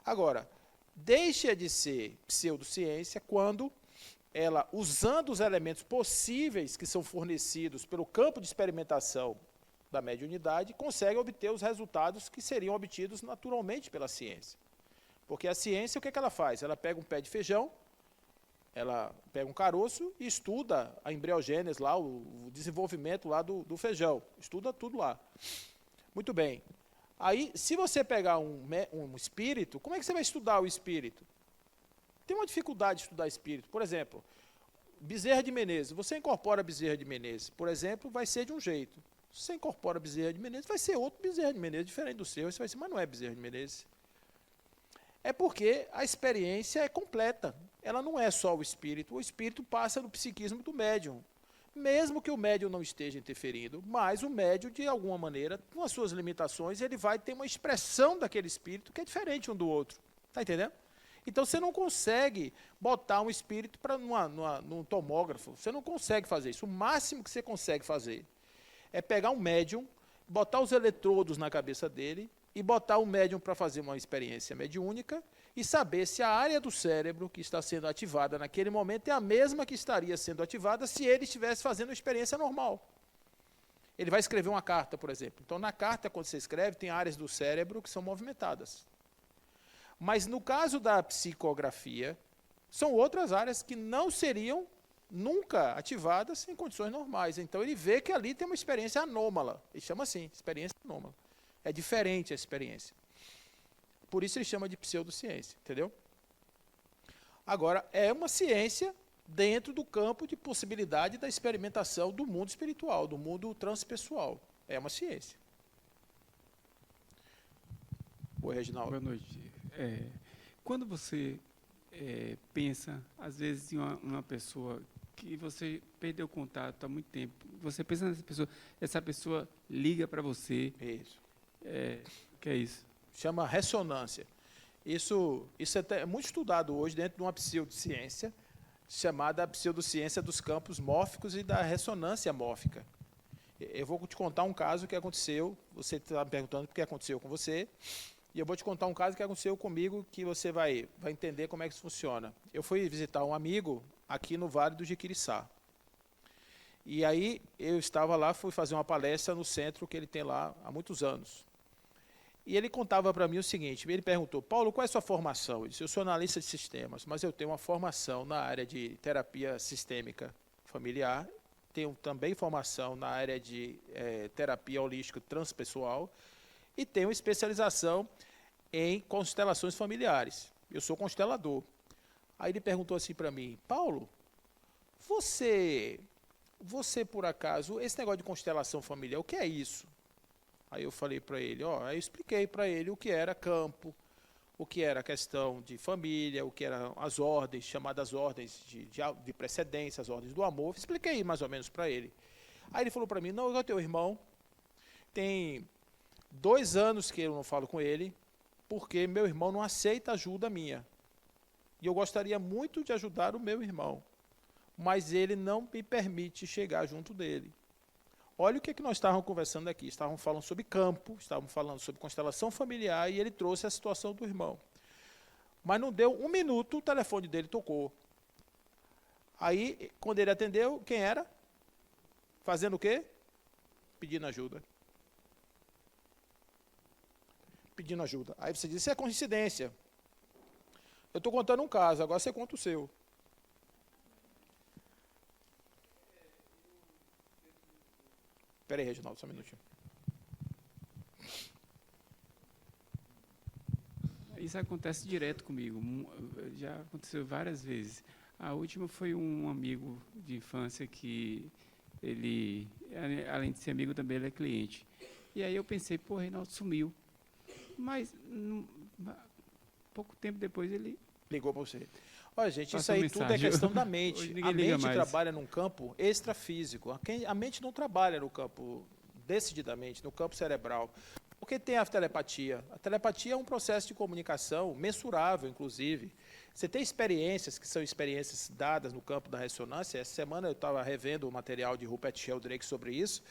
Agora, deixa de ser pseudociência quando ela, usando os elementos possíveis que são fornecidos pelo campo de experimentação da mediunidade, consegue obter os resultados que seriam obtidos naturalmente pela ciência. Porque a ciência, o que ela faz? Ela pega um pé de feijão, ela pega um caroço e estuda a embriogênese lá, o desenvolvimento lá do feijão. Estuda tudo lá. Muito bem. Aí, se você pegar um espírito, como é que você vai estudar o espírito? Tem uma dificuldade de estudar espírito. Por exemplo, Bezerra de Menezes. Você incorpora Bezerra de Menezes, por exemplo, vai ser de um jeito. Se você incorpora Bezerra de Menezes, vai ser outro Bezerra de Menezes, diferente do seu. Você vai dizer, mas não é Bezerra de Menezes. É porque a experiência é completa. Ela não é só o espírito passa no psiquismo do médium. Mesmo que o médium não esteja interferindo, mas o médium, de alguma maneira, com as suas limitações, ele vai ter uma expressão daquele espírito que é diferente um do outro. Está entendendo? Então você não consegue botar um espírito num tomógrafo. Você não consegue fazer isso. O máximo que você consegue fazer é pegar um médium, botar os eletrodos na cabeça dele e botar o médium para fazer uma experiência mediúnica e saber se a área do cérebro que está sendo ativada naquele momento é a mesma que estaria sendo ativada se ele estivesse fazendo uma experiência normal. Ele vai escrever uma carta, por exemplo. Então, na carta, quando você escreve, tem áreas do cérebro que são movimentadas. Mas, no caso da psicografia, são outras áreas que não seriam nunca ativadas em condições normais. Então, ele vê que ali tem uma experiência anômala. Ele chama assim, experiência anômala. É diferente a experiência. Por isso ele chama de pseudociência, entendeu? Agora, é uma ciência dentro do campo de possibilidade da experimentação do mundo espiritual, do mundo transpessoal. É uma ciência. Oi, Reginaldo. Boa noite. Quando você pensa, às vezes, em uma pessoa que você perdeu contato há muito tempo, você pensa nessa pessoa, essa pessoa liga para você. Isso. O que é isso? Chama ressonância. Isso é muito estudado hoje dentro de uma pseudociência chamada pseudociência dos campos mórficos e da ressonância mórfica. Eu vou te contar um caso que aconteceu, você está me perguntando o que aconteceu com você, e eu vou te contar um caso que aconteceu comigo que você vai entender como é que isso funciona. Eu fui visitar um amigo aqui no Vale do Jiquiriçá. E aí eu estava lá, fui fazer uma palestra no centro que ele tem lá há muitos anos. E ele contava para mim o seguinte, ele perguntou, Paulo, qual é a sua formação? Eu disse, eu sou analista de sistemas, mas eu tenho uma formação na área de terapia sistêmica familiar, tenho também formação na área de terapia holística transpessoal e tenho especialização em constelações familiares. Eu sou constelador. Aí ele perguntou assim para mim, Paulo, você por acaso, esse negócio de constelação familiar, o que é isso? Aí eu falei para ele, aí eu expliquei para ele o que era campo, o que era a questão de família, o que eram as ordens, chamadas ordens de precedência, as ordens do amor. Expliquei mais ou menos para ele. Aí ele falou para mim, não, eu tenho irmão, tem 2 anos que eu não falo com ele, porque meu irmão não aceita ajuda minha. E eu gostaria muito de ajudar o meu irmão, mas ele não me permite chegar junto dele. Olha o que nós estávamos conversando aqui. Estávamos falando sobre campo, estávamos falando sobre constelação familiar e ele trouxe a situação do irmão. Mas não deu 1 minuto, o telefone dele tocou. Aí, quando ele atendeu, quem era? Fazendo o quê? Pedindo ajuda. Pedindo ajuda. Aí você diz, isso é coincidência. Eu estou contando um caso, agora você conta o seu. Espera aí, Reginaldo, só um minutinho. Isso acontece direto comigo. Já aconteceu várias vezes. A última foi um amigo de infância que ele, além de ser amigo, também ele é cliente. E aí eu pensei, pô, Reinaldo sumiu. Mas pouco tempo depois ele ligou para você. Olha, gente, isso passou aí mensagem. tudo é questão da Hoje mente. ninguém A liga mente mais. trabalha num campo extrafísico. A mente não trabalha no campo, decididamente, no campo cerebral. Porque tem a telepatia. A telepatia é um processo de comunicação mensurável, inclusive. Você tem experiências que são experiências dadas no campo da ressonância. Essa semana eu estava revendo o material de Rupert Sheldrake sobre isso.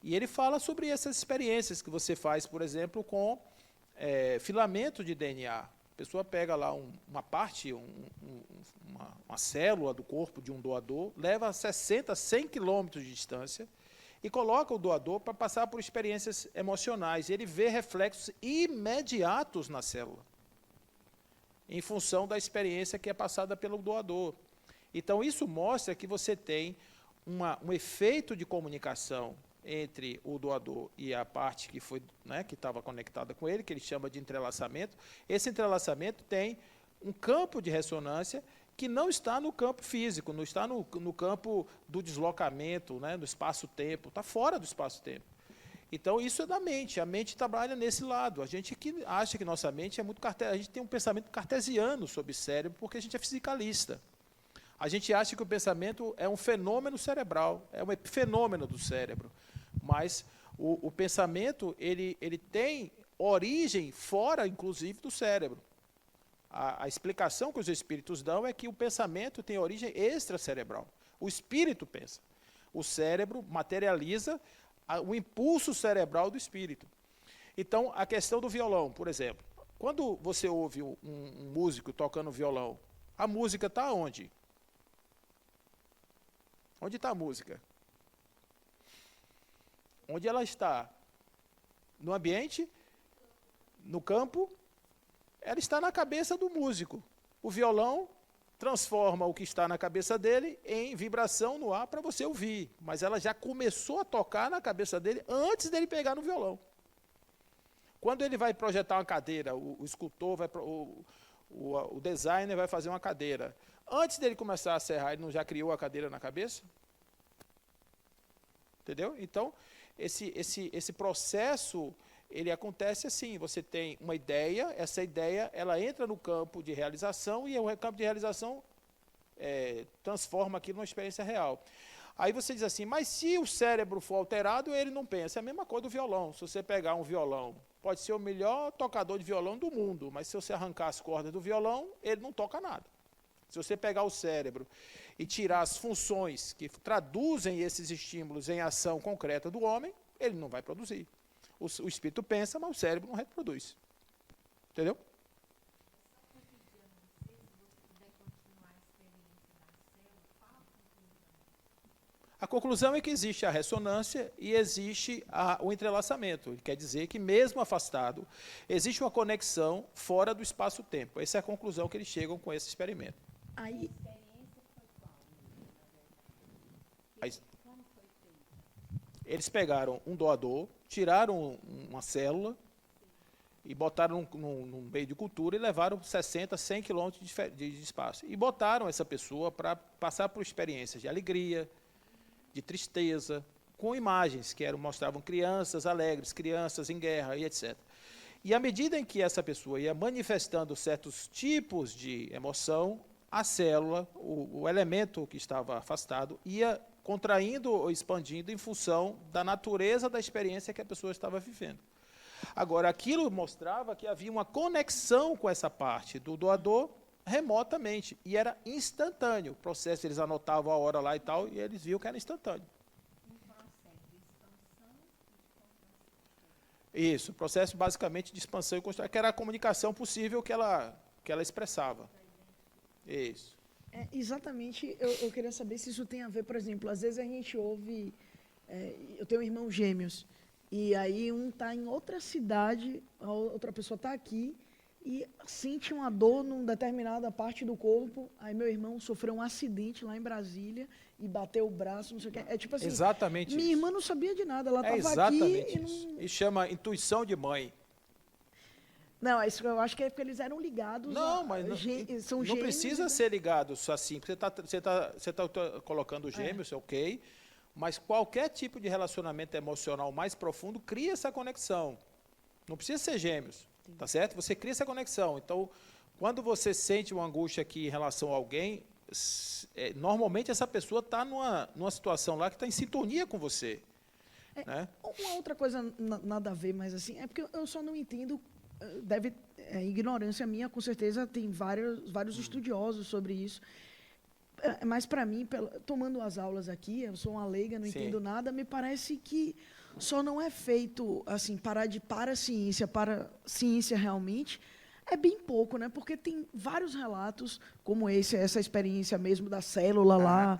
E ele fala sobre essas experiências que você faz, por exemplo, com filamento de DNA. A pessoa pega lá uma parte, uma célula do corpo de um doador, leva 60, 100 quilômetros de distância e coloca o doador para passar por experiências emocionais. E ele vê reflexos imediatos na célula, em função da experiência que é passada pelo doador. Então, isso mostra que você tem um efeito de comunicação entre o doador e a parte que foi, né, que estava conectada com ele, que ele chama de entrelaçamento. Esse entrelaçamento tem um campo de ressonância que não está no campo físico, não está no campo do deslocamento, né, do espaço-tempo, está fora do espaço-tempo. Então, isso é da mente, a mente trabalha nesse lado. A gente que acha que nossa mente é muito a gente tem um pensamento cartesiano sobre cérebro, porque a gente é fisicalista. A gente acha que o pensamento é um fenômeno cerebral, é um epifenômeno do cérebro. Mas o pensamento ele tem origem fora, inclusive, do cérebro. A explicação que os espíritos dão é que o pensamento tem origem extracerebral. O espírito pensa. O cérebro materializa o impulso cerebral do espírito. Então, a questão do violão, por exemplo. Quando você ouve um músico tocando violão, a música está onde? Onde está a música? Onde ela está? No ambiente? No campo? Ela está na cabeça do músico. O violão transforma o que está na cabeça dele em vibração no ar para você ouvir. Mas ela já começou a tocar na cabeça dele antes dele pegar no violão. Quando ele vai projetar uma cadeira, o escultor, o designer vai fazer uma cadeira. Antes dele começar a serrar, ele não já criou a cadeira na cabeça? Entendeu? Então, esse processo, ele acontece assim, você tem uma ideia, essa ideia ela entra no campo de realização e o campo de realização transforma aquilo numa experiência real. Aí você diz assim, mas se o cérebro for alterado, ele não pensa. É a mesma coisa do violão. Se você pegar um violão, pode ser o melhor tocador de violão do mundo, mas se você arrancar as cordas do violão, ele não toca nada. Se você pegar o cérebro e tirar as funções que traduzem esses estímulos em ação concreta do homem, ele não vai produzir. O espírito pensa, mas o cérebro não reproduz. Entendeu? A conclusão é que existe a ressonância e existe o entrelaçamento. Quer dizer que, mesmo afastado, existe uma conexão fora do espaço-tempo. Essa é a conclusão que eles chegam com esse experimento. Aí, eles pegaram um doador, tiraram uma célula e botaram num meio de cultura e levaram 60, 100 quilômetros de espaço. E botaram essa pessoa para passar por experiências de alegria, de tristeza, com imagens que mostravam crianças alegres, crianças em guerra e etc. E à medida em que essa pessoa ia manifestando certos tipos de emoção, a célula, o elemento que estava afastado, ia contraindo ou expandindo em função da natureza da experiência que a pessoa estava vivendo. Agora, aquilo mostrava que havia uma conexão com essa parte do doador remotamente, e era instantâneo. O processo, eles anotavam a hora lá e tal, e eles viam que era instantâneo. Isso, o processo basicamente de expansão e construção, que era a comunicação possível que ela expressava. Isso. Exatamente, eu queria saber se isso tem a ver, por exemplo, às vezes a gente ouve, eu tenho irmãos gêmeos, e aí um está em outra cidade, a outra pessoa está aqui, e sente uma dor numa determinada parte do corpo, aí meu irmão sofreu um acidente lá em Brasília, e bateu o braço, não sei o que, é tipo assim, exatamente minha isso. irmã não sabia de nada, ela estava aqui exatamente e isso. não... E chama intuição de mãe. Não, isso eu acho que é porque eles eram ligados. Não, mas são não gêmeos, precisa então. ser ligado assim. Você tá colocando gêmeos, ok. Mas qualquer tipo de relacionamento emocional mais profundo cria essa conexão. Não precisa ser gêmeos, tá certo? Você cria essa conexão. Então, quando você sente uma angústia aqui em relação a alguém, normalmente essa pessoa está numa situação lá que está em sintonia com você. Né? Uma outra coisa, nada a ver, mas assim, é porque eu só não entendo, ignorância minha, com certeza tem vários estudiosos sobre isso. Mas, para mim, tomando as aulas aqui, eu sou uma leiga, não entendo nada, me parece que só não é feito assim, para a ciência, para a ciência realmente, é bem pouco, né? Porque tem vários relatos, como essa experiência mesmo da célula lá.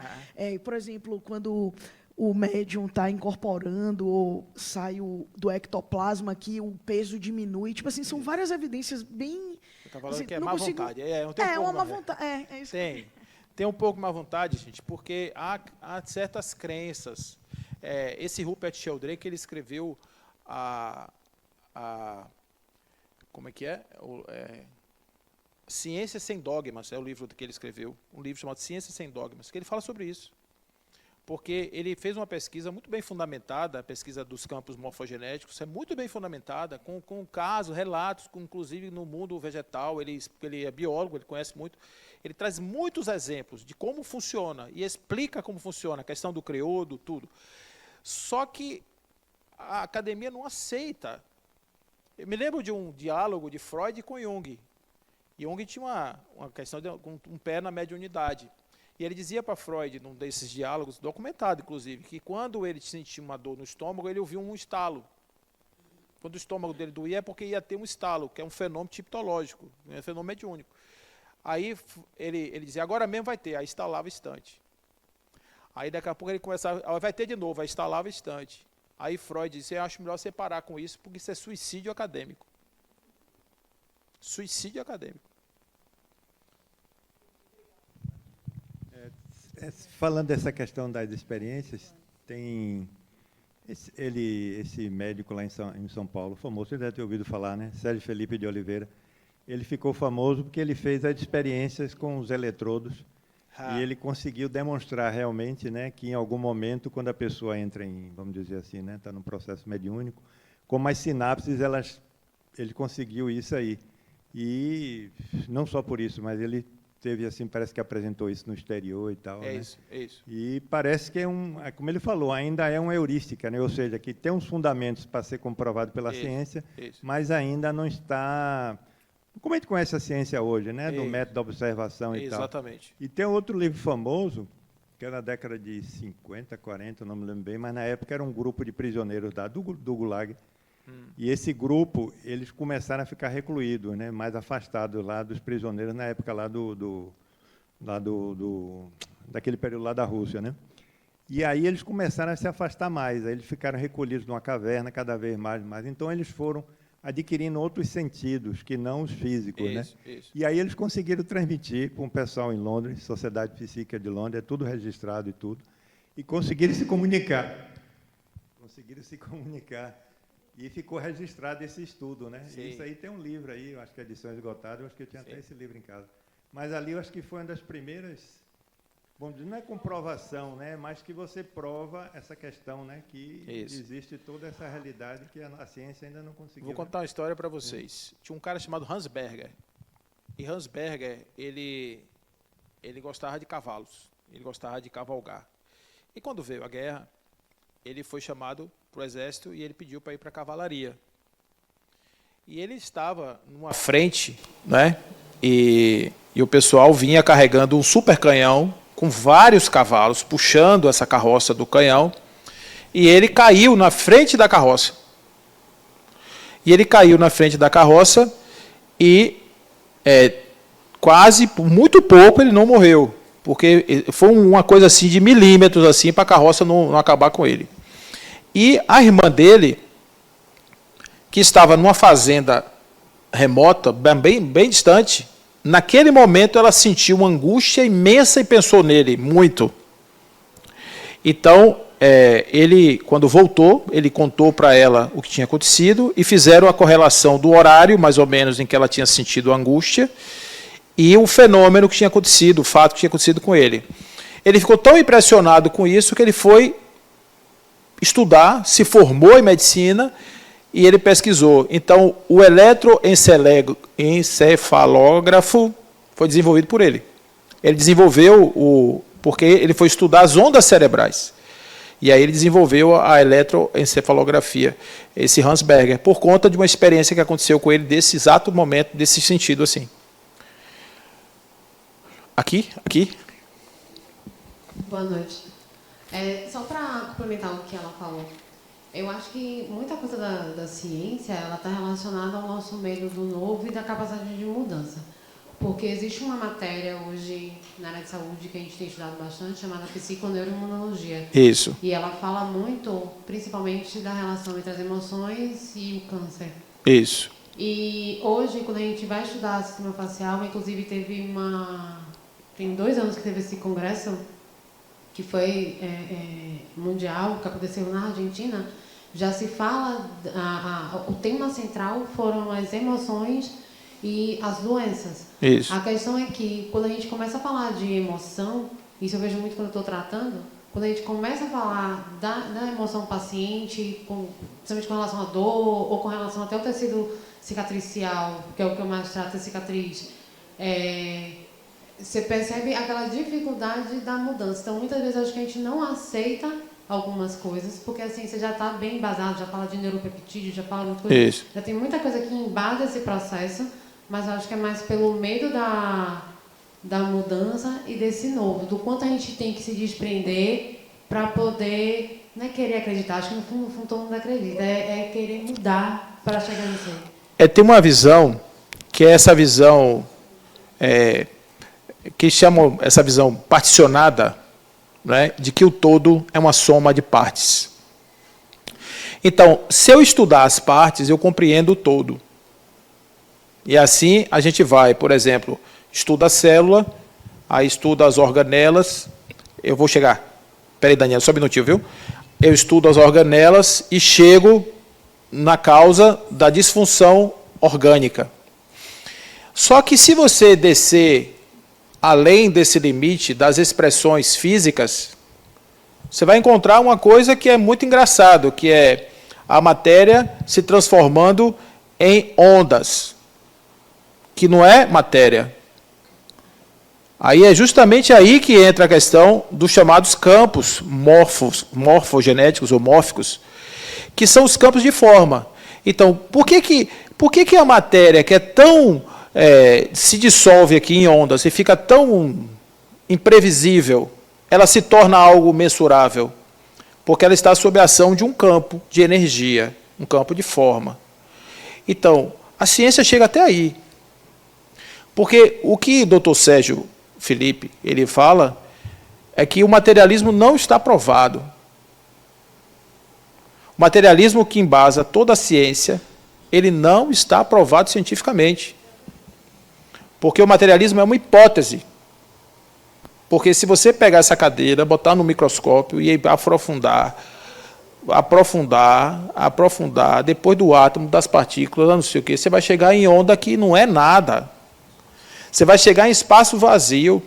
Por exemplo, quando o médium está incorporando ou sai do ectoplasma aqui, o peso diminui. Tipo assim, são várias evidências bem... Você está falando assim, que é má vontade. Uma má vontade. É isso. Tem um pouco má vontade, gente, porque há certas crenças. Esse Rupert Sheldrake, ele escreveu como é que é? Ciência Sem Dogmas, é o livro que ele escreveu, um livro chamado Ciência Sem Dogmas, que ele fala sobre isso. Porque ele fez uma pesquisa muito bem fundamentada, a pesquisa dos campos morfogenéticos, é muito bem fundamentada, com casos, relatos, inclusive no mundo vegetal, ele é biólogo, ele conhece muito, ele traz muitos exemplos de como funciona e explica como funciona, a questão do crioudo, tudo. Só que a academia não aceita. Eu me lembro de um diálogo de Freud com Jung. Jung tinha uma questão de um pé na mediunidade. E ele dizia para Freud, num desses diálogos, documentado inclusive, que quando ele sentia uma dor no estômago, ele ouvia um estalo. Quando o estômago dele doía é porque ia ter um estalo, que é um fenômeno tipológico, é um fenômeno mediúnico. Aí ele dizia, agora mesmo vai ter, aí estalava estante. Aí daqui a pouco ele começava, vai ter de novo, aí estalava estante. Aí Freud disse, eu acho melhor você parar com isso, porque isso é suicídio acadêmico. Suicídio acadêmico. Falando dessa questão das experiências, tem esse médico lá em São Paulo, famoso, você deve ter ouvido falar, né? Sérgio Felipe de Oliveira. Ele ficou famoso porque ele fez as experiências com os eletrodos e ele conseguiu demonstrar realmente, né, que em algum momento, quando a pessoa entra em, vamos dizer assim, né, está num processo mediúnico, como as sinapses, ele conseguiu isso aí. E não só por isso, mas ele teve, assim, parece que apresentou isso no exterior e tal. É né? isso. E parece que como ele falou, ainda é uma heurística, né? Ou seja, que tem uns fundamentos para ser comprovado pela ciência, mas ainda não está... Como a gente conhece a ciência hoje, né? Do método da observação e tal. Exatamente. E tem outro livro famoso, que era na década de 50, 40, não me lembro bem, mas na época era um grupo de prisioneiros do Gulag. E esse grupo, eles começaram a ficar recluídos, né? Mais afastados lá dos prisioneiros, na época lá daquele período lá da Rússia, né? E aí eles começaram a se afastar mais, aí eles ficaram recolhidos numa caverna cada vez mais. Então eles foram adquirindo outros sentidos, que não os físicos, né? E aí eles conseguiram transmitir para um pessoal em Londres, Sociedade Psíquica de Londres, é tudo registrado e tudo, e conseguiram se comunicar. E ficou registrado esse estudo, né? E isso aí tem um livro aí, eu acho que é edição esgotada, eu acho que eu tinha até esse livro em casa. Mas ali eu acho que foi uma das primeiras, vamos dizer, não é comprovação, né? Mas que você prova essa questão, né? Que existe toda essa realidade que a ciência ainda não conseguiu. Vou contar uma história para vocês. Tinha um cara chamado Hans Berger. E Hans Berger, ele gostava de cavalos. Ele gostava de cavalgar. E quando veio a guerra, ele foi chamado para o exército e ele pediu para ir para a cavalaria. E ele estava numa frente, né? E o pessoal vinha carregando um super canhão com vários cavalos, puxando essa carroça do canhão, e ele caiu na frente da carroça. Quase, por muito pouco, ele não morreu, porque foi uma coisa assim de milímetros assim para a carroça não acabar com ele. E a irmã dele, que estava numa fazenda remota, bem distante, naquele momento ela sentiu uma angústia imensa e pensou nele muito. Então, ele, quando voltou, ele contou para ela o que tinha acontecido e fizeram a correlação do horário, mais ou menos, em que ela tinha sentido angústia, e o fenômeno que tinha acontecido, o fato que tinha acontecido com ele. Ele ficou tão impressionado com isso que ele foi estudar, se formou em medicina e ele pesquisou. Então, o eletroencefalógrafo foi desenvolvido por ele. Ele desenvolveu porque ele foi estudar as ondas cerebrais. E aí ele desenvolveu a eletroencefalografia, esse Hans Berger, por conta de uma experiência que aconteceu com ele desse exato momento, desse sentido assim. Aqui. Boa noite. Só para complementar o que ela falou, eu acho que muita coisa da ciência ela está relacionada ao nosso medo do novo e da capacidade de mudança. Porque existe uma matéria hoje na área de saúde que a gente tem estudado bastante, chamada psiconeuroimunologia. Isso. E ela fala muito, principalmente, da relação entre as emoções e o câncer. Isso. E hoje, quando a gente vai estudar sistema facial, inclusive tem 2 anos que teve esse congresso, que foi mundial, que aconteceu na Argentina, já se fala, o tema central foram as emoções e as doenças. Isso. A questão é que, quando a gente começa a falar de emoção, isso eu vejo muito quando eu estou tratando, quando a gente começa a falar da emoção paciente, principalmente com relação à dor, ou com relação até ao tecido cicatricial, que é o que eu mais trato, a cicatriz, você percebe aquela dificuldade da mudança. Então, muitas vezes, acho que a gente não aceita algumas coisas, porque a ciência já está bem embasada, já fala de neuropeptídeo, já fala muita coisa. Isso. Já tem muita coisa que embasa esse processo, mas eu acho que é mais pelo medo da mudança e desse novo, do quanto a gente tem que se desprender para poder, não é querer acreditar, acho que no fundo todo mundo acredita, é querer mudar para chegar nisso aí. Tem uma visão, que é essa visão, que chamam essa visão particionada, né, de que o todo é uma soma de partes. Então, se eu estudar as partes, eu compreendo o todo. E assim a gente vai, por exemplo, estuda a célula, aí estuda as organelas, eu vou chegar, peraí Daniel, só um minutinho, viu? Eu estudo as organelas e chego na causa da disfunção orgânica. Só que se você descer além desse limite das expressões físicas, você vai encontrar uma coisa que é muito engraçado, que é a matéria se transformando em ondas, que não é matéria. Aí é justamente aí que entra a questão dos chamados campos morfogenéticos ou mórficos, que são os campos de forma. Então, por que a matéria, que é tão se dissolve aqui em ondas e fica tão imprevisível, ela se torna algo mensurável? Porque ela está sob a ação de um campo de energia, um campo de forma. Então, a ciência chega até aí. Porque o que o Dr. Sérgio Felipe ele fala é que o materialismo não está provado. O materialismo que embasa toda a ciência, ele não está provado cientificamente. Porque o materialismo é uma hipótese. Porque se você pegar essa cadeira, botar no microscópio e aprofundar, depois do átomo, das partículas, não sei o quê, você vai chegar em onda que não é nada. Você vai chegar em espaço vazio.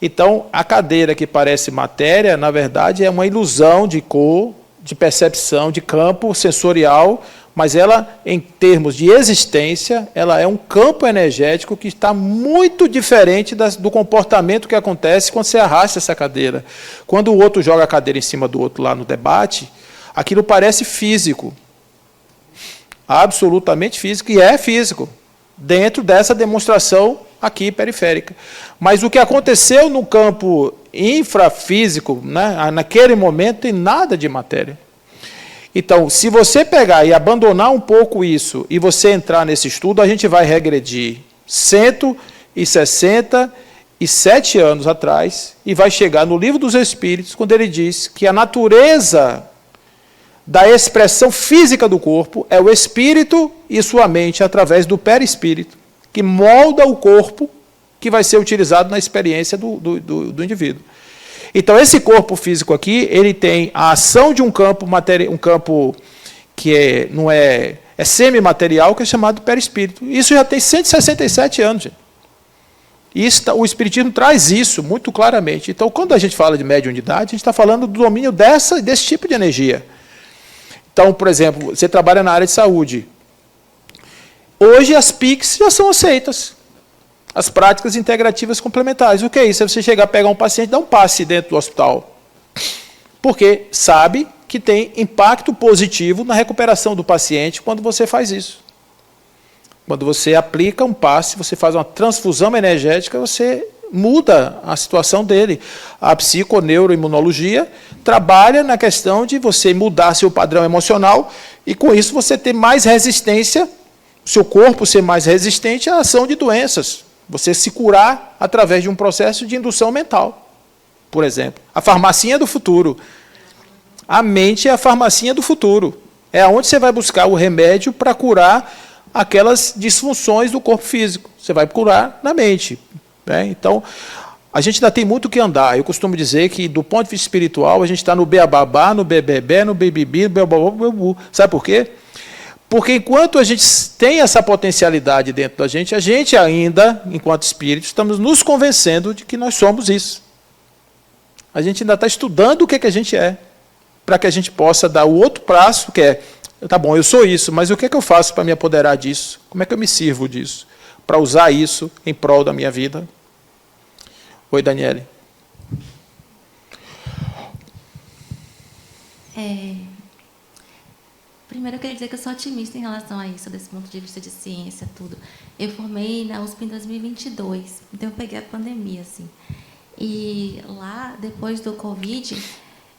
Então, a cadeira que parece matéria, na verdade, é uma ilusão de cor, de percepção, de campo sensorial, mas ela, em termos de existência, ela é um campo energético que está muito diferente do comportamento que acontece quando você arrasta essa cadeira. Quando o outro joga a cadeira em cima do outro lá no debate, aquilo parece físico. Absolutamente físico, e é físico, dentro dessa demonstração aqui periférica. Mas o que aconteceu no campo infrafísico, né, naquele momento, tem nada de matéria. Então, se você pegar e abandonar um pouco isso e você entrar nesse estudo, a gente vai regredir 167 anos atrás e vai chegar no Livro dos Espíritos, quando ele diz que a natureza da expressão física do corpo é o espírito e sua mente através do perispírito, que molda o corpo que vai ser utilizado na experiência do indivíduo. Então, esse corpo físico aqui, ele tem a ação de um campo que não é semimaterial, que é chamado perispírito. Isso já tem 167 anos, gente. O Espiritismo traz isso muito claramente. Então, quando a gente fala de mediunidade, a gente está falando do domínio desse tipo de energia. Então, por exemplo, você trabalha na área de saúde. Hoje, as PICs já são aceitas. As práticas integrativas complementares. O que é isso? É você chegar, pegar um paciente e dar um passe dentro do hospital. Porque sabe que tem impacto positivo na recuperação do paciente quando você faz isso. Quando você aplica um passe, você faz uma transfusão energética, você muda a situação dele. A psiconeuroimunologia trabalha na questão de você mudar seu padrão emocional e, com isso, você ter mais resistência, seu corpo ser mais resistente à ação de doenças. Você se curar através de um processo de indução mental, por exemplo. A farmacinha do futuro. A mente é a farmacinha do futuro. É onde você vai buscar o remédio para curar aquelas disfunções do corpo físico. Você vai curar na mente. Né? Então, a gente ainda tem muito o que andar. Eu costumo dizer que, do ponto de vista espiritual, a gente está no beababá, no bebebé, no bebibi, no bebabu. Sabe por quê? Porque enquanto a gente tem essa potencialidade dentro da gente ainda, enquanto espíritos, estamos nos convencendo de que nós somos isso. A gente ainda está estudando o que a gente é, para que a gente possa dar o outro passo, que é, tá bom, eu sou isso, mas o que eu faço para me apoderar disso? Como é que eu me sirvo disso? Para usar isso em prol da minha vida? Oi, Daniele. Primeiro, eu queria dizer que eu sou otimista em relação a isso, desse ponto de vista de ciência, tudo. Eu formei na USP em 2022, então eu peguei a pandemia, assim. E lá, depois do Covid,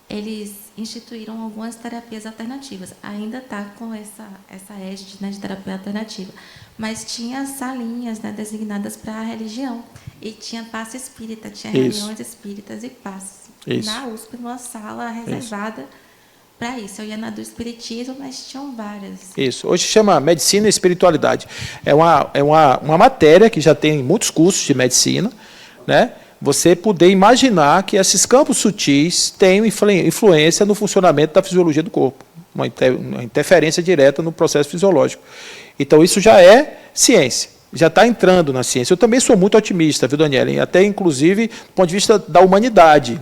eles instituíram algumas terapias alternativas. Ainda está com essa égide, né, de terapia alternativa. Mas tinha salinhas, né, designadas para a religião. E tinha passe espírita, tinha reuniões espíritas e passes. Na USP, numa sala reservada para isso. Eu ia na do espiritismo, mas tinham várias. Isso. Hoje chama Medicina e Espiritualidade. É uma matéria que já tem muitos cursos de medicina, né? Você poder imaginar que esses campos sutis têm influência no funcionamento da fisiologia do corpo, uma interferência direta no processo fisiológico. Então, isso já é ciência, já está entrando na ciência. Eu também sou muito otimista, viu, Daniela? Até, inclusive, do ponto de vista da humanidade.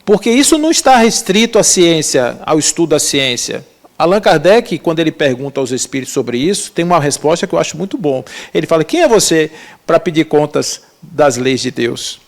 Porque isso não está restrito à ciência, ao estudo da ciência. Allan Kardec, quando ele pergunta aos espíritos sobre isso, tem uma resposta que eu acho muito bom. Ele fala, quem é você para pedir contas das leis de Deus?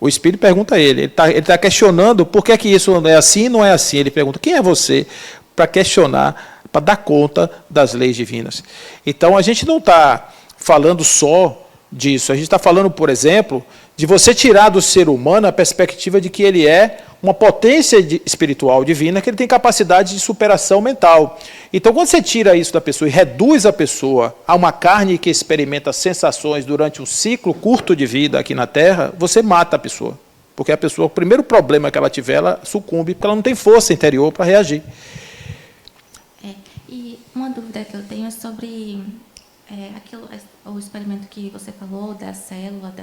O espírito pergunta a ele está questionando por que isso não é assim e não é assim. Ele pergunta, quem é você para questionar, para dar conta das leis divinas? Então, a gente não está falando só disso, a gente está falando, por exemplo, de você tirar do ser humano a perspectiva de que ele é uma potência espiritual divina, que ele tem capacidade de superação mental. Então, quando você tira isso da pessoa e reduz a pessoa a uma carne que experimenta sensações durante um ciclo curto de vida aqui na Terra, você mata a pessoa. Porque a pessoa, o primeiro problema que ela tiver, ela sucumbe, porque ela não tem força interior para reagir. E uma dúvida que eu tenho é sobre o experimento que você falou da célula,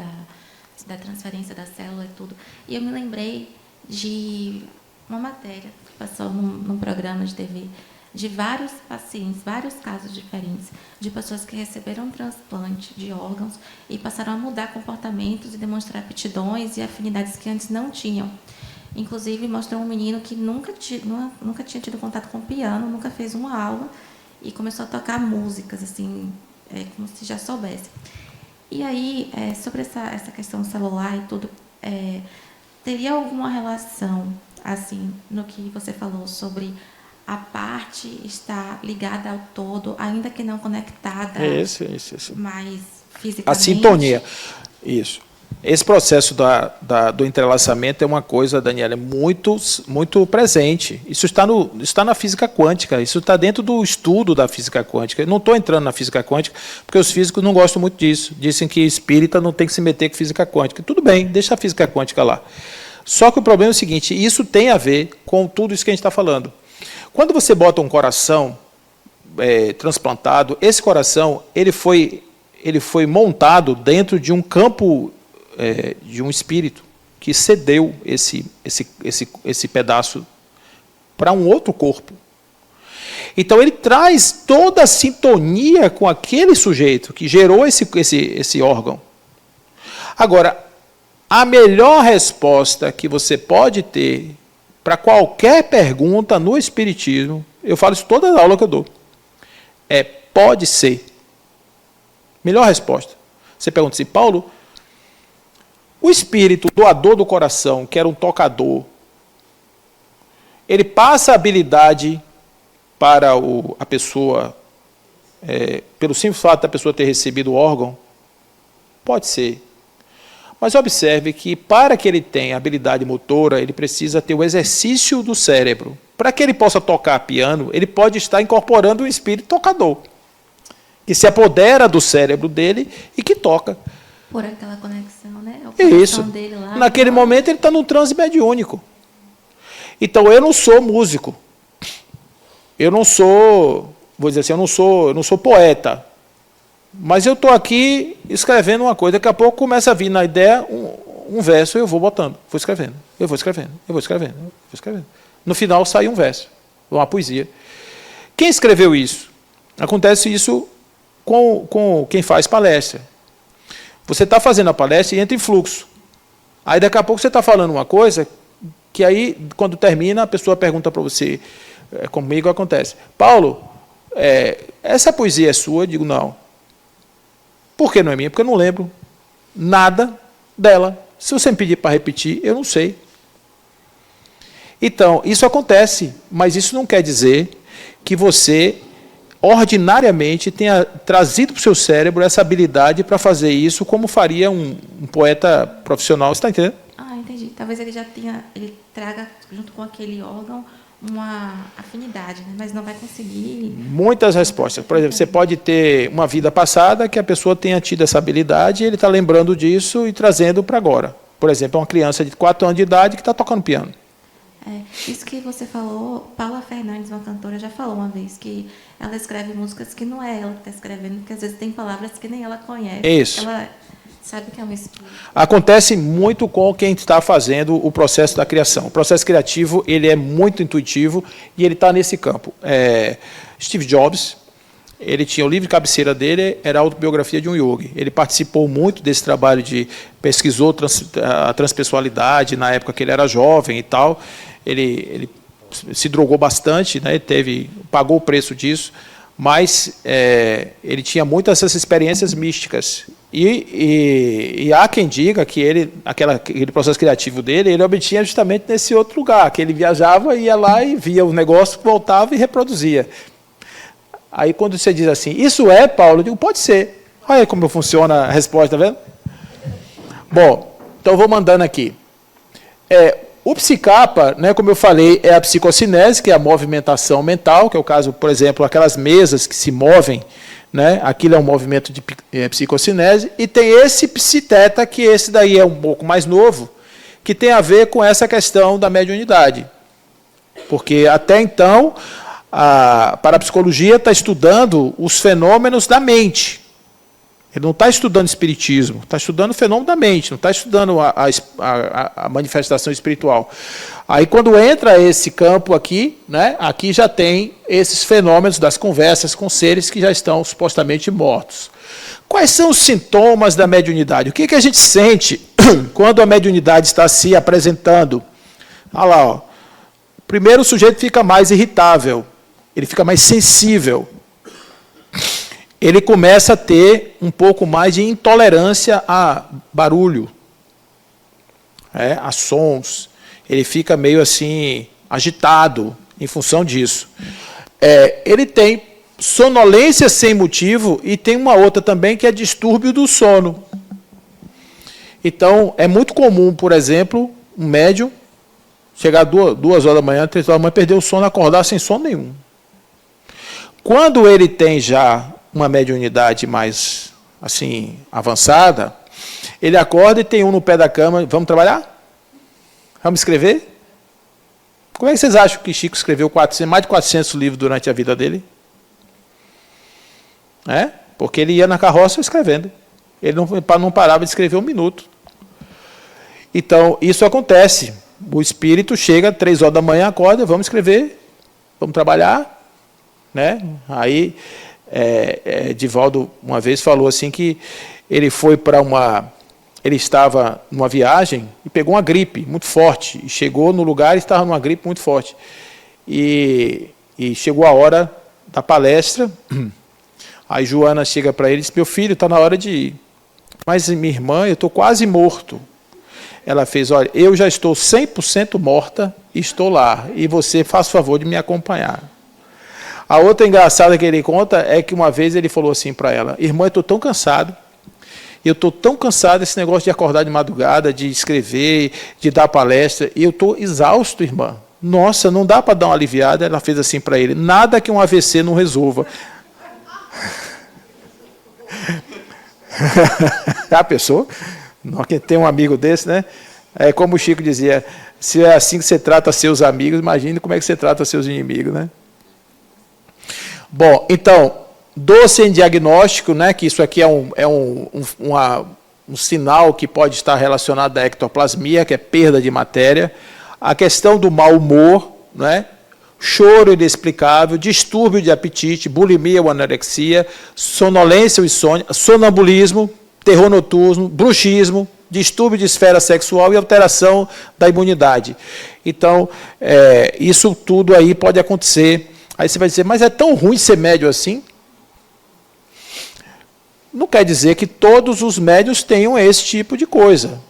da transferência da célula e tudo. E eu me lembrei de uma matéria que passou num programa de TV, de vários pacientes, vários casos diferentes, de pessoas que receberam transplante de órgãos e passaram a mudar comportamentos e demonstrar aptidões e afinidades que antes não tinham. Inclusive, mostrou um menino que nunca tinha tido contato com piano, nunca fez uma aula, e começou a tocar músicas, assim, como se já soubesse. E aí, sobre essa questão celular e tudo, teria alguma relação, assim, no que você falou sobre a parte estar ligada ao todo, ainda que não conectada, isso. mas fisicamente? A sintonia, isso. Esse processo do entrelaçamento é uma coisa, Daniela, muito, muito presente. Isso está na física quântica, isso está dentro do estudo da física quântica. Eu não estou entrando na física quântica, porque os físicos não gostam muito disso. Dizem que espírita não tem que se meter com física quântica. Tudo bem, deixa a física quântica lá. Só que o problema é o seguinte, isso tem a ver com tudo isso que a gente está falando. Quando você bota um coração transplantado, esse coração ele foi montado dentro de um campo de um espírito, que cedeu esse pedaço para um outro corpo. Então, ele traz toda a sintonia com aquele sujeito que gerou esse órgão. Agora, a melhor resposta que você pode ter para qualquer pergunta no Espiritismo, eu falo isso toda a aula que eu dou, é pode ser. Melhor resposta. Você pergunta assim, Paulo, o espírito doador do coração, que era um tocador, ele passa a habilidade para a pessoa, pelo simples fato da pessoa ter recebido o órgão? Pode ser. Mas observe que, para que ele tenha habilidade motora, ele precisa ter o exercício do cérebro. Para que ele possa tocar piano, ele pode estar incorporando um espírito tocador, que se apodera do cérebro dele e que toca. Por aquela conexão, né? Isso. Dele lá, naquele momento, ele está num transe mediúnico. Então, eu não sou músico. Eu não sou, vou dizer assim, eu não sou poeta. Mas eu estou aqui escrevendo uma coisa, daqui a pouco começa a vir na ideia um verso, eu vou botando, vou escrevendo, eu vou escrevendo, eu vou escrevendo, eu vou escrevendo. No final sai um verso, uma poesia. Quem escreveu isso? Acontece isso com quem faz palestra. Você está fazendo a palestra e entra em fluxo. Aí daqui a pouco você está falando uma coisa que aí, quando termina, a pessoa pergunta para você, comigo acontece, Paulo, essa poesia é sua? Eu digo, não. Por que não é minha? Porque eu não lembro nada dela. Se você me pedir para repetir, eu não sei. Então, isso acontece, mas isso não quer dizer que você, ordinariamente, tenha trazido para o seu cérebro essa habilidade para fazer isso como faria um poeta profissional. Você está entendendo? Ah, entendi. Talvez ele ele traga, junto com aquele órgão, uma afinidade, né? Mas não vai conseguir... Muitas respostas. Por exemplo, você pode ter uma vida passada que a pessoa tenha tido essa habilidade e ele está lembrando disso e trazendo para agora. Por exemplo, uma criança de 4 anos de idade que está tocando piano. Isso que você falou, Paula Fernandes, uma cantora, já falou uma vez que ela escreve músicas que não é ela que está escrevendo, porque às vezes tem palavras que nem ela conhece. Isso. Ela sabe que é um espírito. Acontece muito com quem está fazendo o processo da criação. O processo criativo ele é muito intuitivo e ele está nesse campo. Steve Jobs, ele tinha o livro de cabeceira dele, era a autobiografia de um yogi. Ele participou muito desse trabalho pesquisou a transpessoalidade na época que ele era jovem e tal. Ele se drogou bastante, né? Pagou o preço disso, mas ele tinha muitas essas experiências místicas. E há quem diga que aquele processo criativo dele, ele obtinha justamente nesse outro lugar, que ele viajava, ia lá e via o negócio, voltava e reproduzia. Aí, quando você diz assim, isso é, Paulo? Eu digo, pode ser. Olha aí como funciona a resposta, tá vendo? Bom, então eu vou mandando aqui. O psicapa, né, como eu falei, é a psicocinese, que é a movimentação mental, que é o caso, por exemplo, aquelas mesas que se movem, né, aquilo é um movimento de psicocinese, e tem esse psiteta, que esse daí é um pouco mais novo, que tem a ver com essa questão da mediunidade. Porque até então, a parapsicologia está estudando os fenômenos da mente. Ele não está estudando espiritismo, está estudando o fenômeno da mente, não está estudando a manifestação espiritual. Aí, quando entra esse campo aqui, né, aqui já tem esses fenômenos das conversas com seres que já estão supostamente mortos. Quais são os sintomas da mediunidade? O que a gente sente quando a mediunidade está se apresentando? Olha lá, ó. Primeiro, o sujeito fica mais irritável, ele fica mais sensível. Ele começa a ter um pouco mais de intolerância a barulho, a sons. Ele fica meio assim, agitado em função disso. Ele tem sonolência sem motivo e tem uma outra também que é distúrbio do sono. Então, é muito comum, por exemplo, um médium chegar 2 horas da manhã, 3 horas da manhã, perder o sono, acordar sem sono nenhum. Quando ele tem já uma mediunidade mais assim avançada, ele acorda e tem um no pé da cama, vamos trabalhar? Vamos escrever? Como é que vocês acham que Chico escreveu mais de 400 livros durante a vida dele? Porque ele ia na carroça escrevendo. Ele não parava de escrever 1 minuto. Então, isso acontece. O espírito chega, 3 horas da manhã, acorda, vamos escrever, vamos trabalhar. Né? Aí, Divaldo, uma vez, falou assim que ele foi para ele estava numa viagem e pegou uma gripe muito forte. E chegou no lugar e estava numa gripe muito forte. E chegou a hora da palestra. Aí Joana chega para ele e diz, meu filho, está na hora de ir. Mas minha irmã, eu estou quase morto. Ela fez, olha, eu já estou 100% morta e estou lá. E você faz favor de me acompanhar. A outra engraçada que ele conta é que uma vez ele falou assim para ela, irmã, eu estou tão cansado. Eu estou tão cansado desse negócio de acordar de madrugada, de escrever, de dar palestra. E eu estou exausto, irmã. Nossa, não dá para dar uma aliviada. Ela fez assim para ele, nada que um AVC não resolva. Já pensou? Quem tem um amigo desse, né? É como o Chico dizia, se é assim que você trata seus amigos, imagine como é que você trata seus inimigos, né? Bom, então, doce em diagnóstico, né, que isso aqui é um sinal que pode estar relacionado à ectoplasmia, que é perda de matéria, a questão do mau humor, né, choro inexplicável, distúrbio de apetite, bulimia ou anorexia, sonolência ou insônia, sonambulismo, terror noturno, bruxismo, distúrbio de esfera sexual e alteração da imunidade. Então, isso tudo aí pode acontecer. Aí você vai dizer, mas é tão ruim ser médium assim? Não quer dizer que todos os médiuns tenham esse tipo de coisa.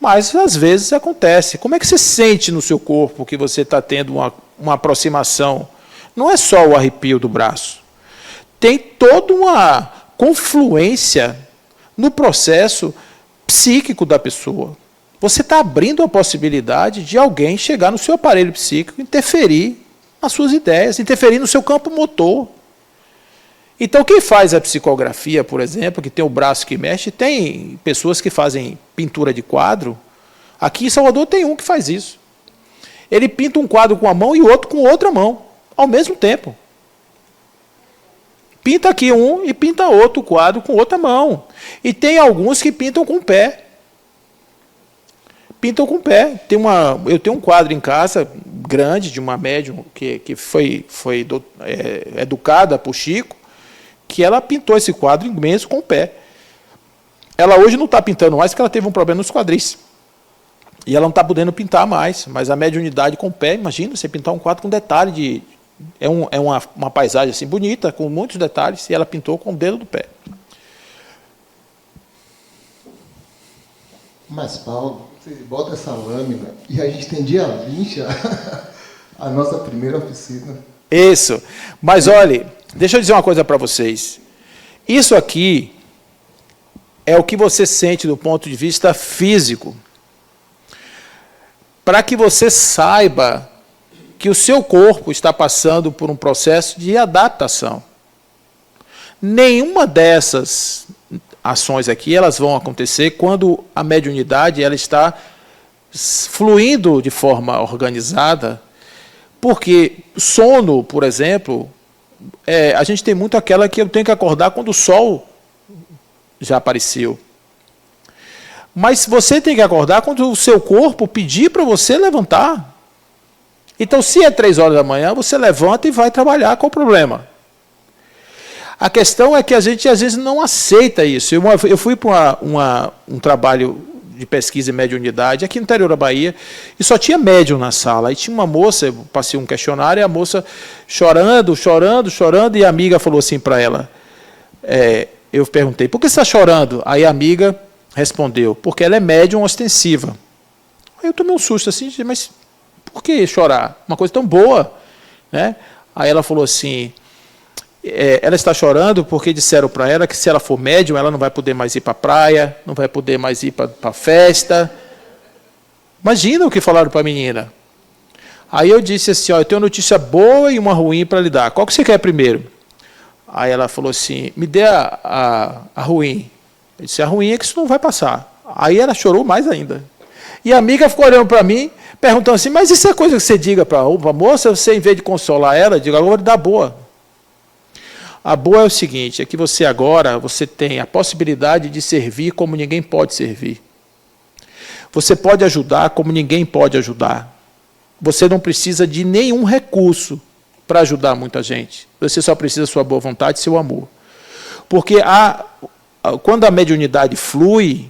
Mas, às vezes, acontece. Como é que você sente no seu corpo que você está tendo uma aproximação? Não é só o arrepio do braço. Tem toda uma confluência no processo psíquico da pessoa. Você está abrindo a possibilidade de alguém chegar no seu aparelho psíquico, interferir nas suas ideias, interferir no seu campo motor. Então, quem faz a psicografia, por exemplo, que tem o braço que mexe, tem pessoas que fazem pintura de quadro. Aqui em Salvador tem um que faz isso. Ele pinta um quadro com a mão e outro com outra mão, ao mesmo tempo. Pinta aqui um e pinta outro quadro com outra mão. E tem alguns que pintam com o pé. Pintam com o pé. Eu tenho um quadro em casa, grande, de uma médium, que foi educada por Chico, que ela pintou esse quadro imenso com o pé. Ela hoje não está pintando mais porque ela teve um problema nos quadris. E ela não está podendo pintar mais. Mas a mediunidade com o pé, imagina, você pintar um quadro com detalhe é uma paisagem assim bonita, com muitos detalhes, e ela pintou com o dedo do pé. Mas, Paulo, você bota essa lâmina e a gente tem dia 20 a nossa primeira oficina. Isso. Mas, olha, deixa eu dizer uma coisa para vocês. Isso aqui é o que você sente do ponto de vista físico. Para que você saiba que o seu corpo está passando por um processo de adaptação. Nenhuma dessas ações aqui, elas vão acontecer quando a mediunidade ela está fluindo de forma organizada, porque sono, por exemplo, a gente tem muito aquela que eu tenho que acordar quando o sol já apareceu. Mas você tem que acordar quando o seu corpo pedir para você levantar. Então, se é 3 horas da manhã, você levanta e vai trabalhar. Qual o problema? A questão é que a gente, às vezes, não aceita isso. Eu fui para um trabalho de pesquisa e mediunidade aqui no interior da Bahia, e só tinha médium na sala. Aí tinha uma moça, eu passei um questionário, e a moça chorando, e a amiga falou assim para ela, eu perguntei, por que você está chorando? Aí a amiga respondeu, porque ela é médium ostensiva. Aí eu tomei um susto assim, mas por que chorar? Uma coisa tão boa. Né? Aí ela falou assim, ela está chorando porque disseram para ela que se ela for médium, ela não vai poder mais ir para a praia, não vai poder mais ir para a festa. Imagina o que falaram para a menina. Aí eu disse assim, eu tenho uma notícia boa e uma ruim para lhe dar. Qual que você quer primeiro? Aí ela falou assim, me dê a ruim. Eu disse, a ruim é que isso não vai passar. Aí ela chorou mais ainda. E a amiga ficou olhando para mim, perguntando assim, mas isso é coisa que você diga para a moça, você, em vez de consolar ela, diga, agora dá boa. A boa é o seguinte, é que você agora tem a possibilidade de servir como ninguém pode servir. Você pode ajudar como ninguém pode ajudar. Você não precisa de nenhum recurso para ajudar muita gente. Você só precisa da sua boa vontade e seu amor. Porque quando a mediunidade flui,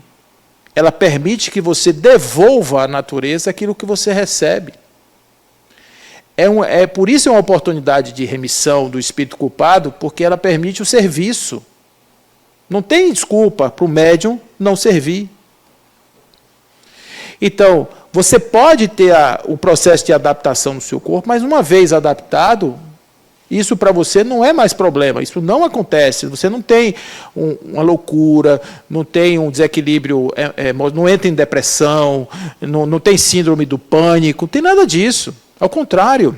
ela permite que você devolva à natureza aquilo que você recebe. Por isso é uma oportunidade de remissão do espírito culpado, porque ela permite o serviço. Não tem desculpa para o médium não servir. Então, você pode ter o processo de adaptação no seu corpo, mas uma vez adaptado, isso para você não é mais problema, isso não acontece. Você não tem uma loucura, não tem um desequilíbrio, não entra em depressão, não tem síndrome do pânico, não tem nada disso. Ao contrário,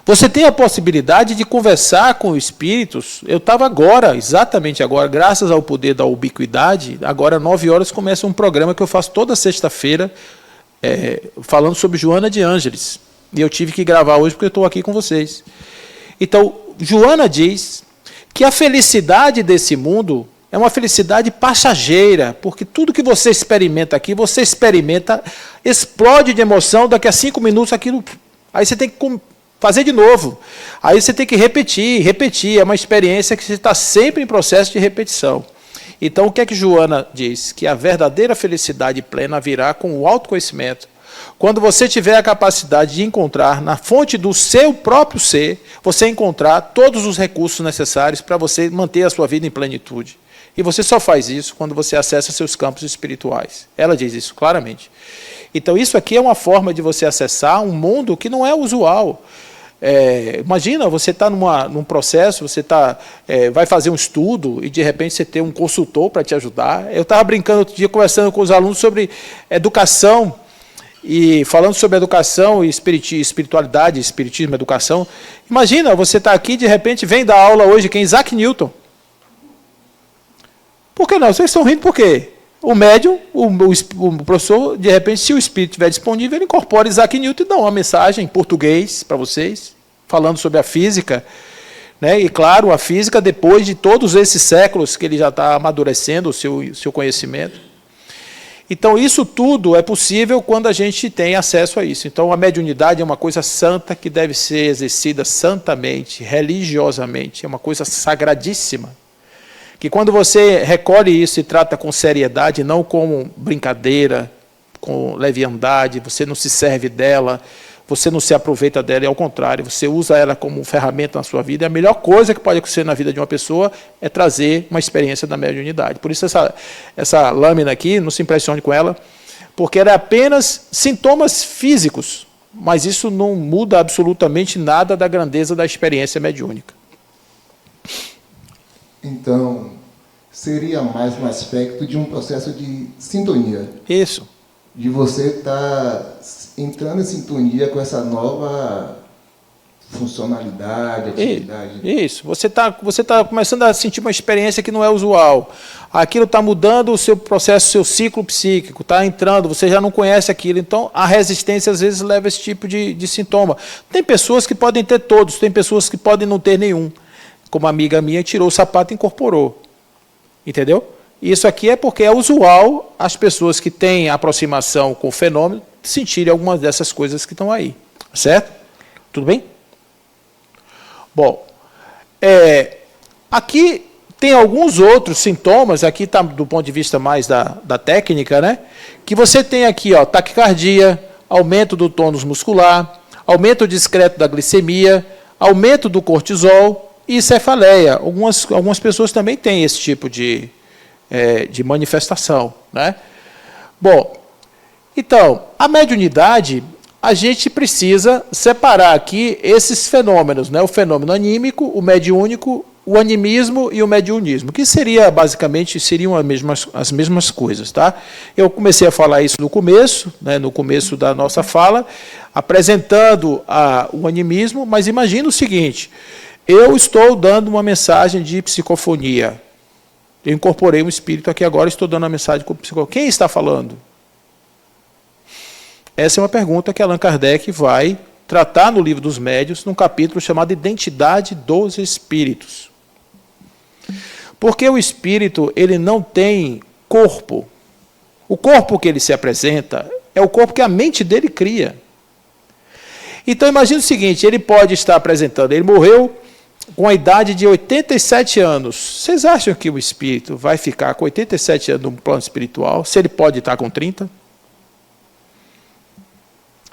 você tem a possibilidade de conversar com espíritos. Eu estava agora, exatamente agora, graças ao poder da ubiquidade, agora às 9 horas começa um programa que eu faço toda sexta-feira, falando sobre Joana de Ângeles. E eu tive que gravar hoje porque eu estou aqui com vocês. Então, Joana diz que a felicidade desse mundo é uma felicidade passageira, porque tudo que você experimenta aqui, você experimenta, explode de emoção, daqui a 5 minutos aquilo... Aí você tem que fazer de novo. Aí você tem que repetir. É uma experiência que você está sempre em processo de repetição. Então, o que é que Joana diz? Que a verdadeira felicidade plena virá com o autoconhecimento. Quando você tiver a capacidade de encontrar na fonte do seu próprio ser, você encontrar todos os recursos necessários para você manter a sua vida em plenitude. E você só faz isso quando você acessa seus campos espirituais. Ela diz isso claramente. Então, isso aqui é uma forma de você acessar um mundo que não é usual. Imagina, você está num processo, você vai fazer um estudo e, de repente, você tem um consultor para te ajudar. Eu estava brincando outro dia, conversando com os alunos sobre educação, e falando sobre educação e espiritualidade, espiritismo, educação. Imagina, você está aqui, de repente, vem dar aula hoje, quem? Isaac Newton. Por que não? Vocês estão rindo por quê? O médium, o professor, de repente, se o espírito estiver disponível, ele incorpora Isaac Newton e dá uma mensagem em português para vocês, falando sobre a física. Né? E, claro, a física, depois de todos esses séculos que ele já está amadurecendo o seu conhecimento. Então, isso tudo é possível quando a gente tem acesso a isso. Então, a mediunidade é uma coisa santa que deve ser exercida santamente, religiosamente. É uma coisa sagradíssima. Que quando você recolhe isso e trata com seriedade, não como brincadeira, com leviandade, você não se serve dela, você não se aproveita dela, e ao contrário, você usa ela como ferramenta na sua vida. E a melhor coisa que pode acontecer na vida de uma pessoa é trazer uma experiência da mediunidade. Por isso essa lâmina aqui, não se impressione com ela, porque ela é apenas sintomas físicos, mas isso não muda absolutamente nada da grandeza da experiência mediúnica. Então, seria mais um aspecto de um processo de sintonia. Isso. De você estar entrando em sintonia com essa nova funcionalidade, atividade. Isso. Você tá começando a sentir uma experiência que não é usual. Aquilo está mudando o seu processo, o seu ciclo psíquico, está entrando, você já não conhece aquilo. Então, a resistência, às vezes, leva esse tipo de sintoma. Tem pessoas que podem ter todos, tem pessoas que podem não ter nenhum. Como uma amiga minha tirou o sapato e incorporou. Entendeu? Isso aqui é porque é usual as pessoas que têm aproximação com o fenômeno sentirem algumas dessas coisas que estão aí. Certo? Tudo bem? Bom, aqui tem alguns outros sintomas, aqui está do ponto de vista mais da técnica, né? Que você tem aqui, ó, taquicardia, aumento do tônus muscular, aumento discreto da glicemia, aumento do cortisol, e cefaleia. Algumas pessoas também têm esse tipo de manifestação. Né? Bom, então, a mediunidade, a gente precisa separar aqui esses fenômenos, né? O fenômeno anímico, o mediúnico, o animismo e o mediunismo, que seriam as mesmas coisas. Tá? Eu comecei a falar isso no começo, né? No começo da nossa fala, apresentando o animismo, mas imagina o seguinte: eu estou dando uma mensagem de psicofonia. Eu incorporei um espírito aqui agora, estou dando uma mensagem com psicofonia. Quem está falando? Essa é uma pergunta que Allan Kardec vai tratar no Livro dos Médiuns, num capítulo chamado Identidade dos Espíritos. Porque o espírito, ele não tem corpo. O corpo que ele se apresenta é o corpo que a mente dele cria. Então, imagine o seguinte, ele pode estar apresentando, ele morreu com a idade de 87 anos. Vocês acham que o espírito vai ficar com 87 anos no plano espiritual, se ele pode estar com 30?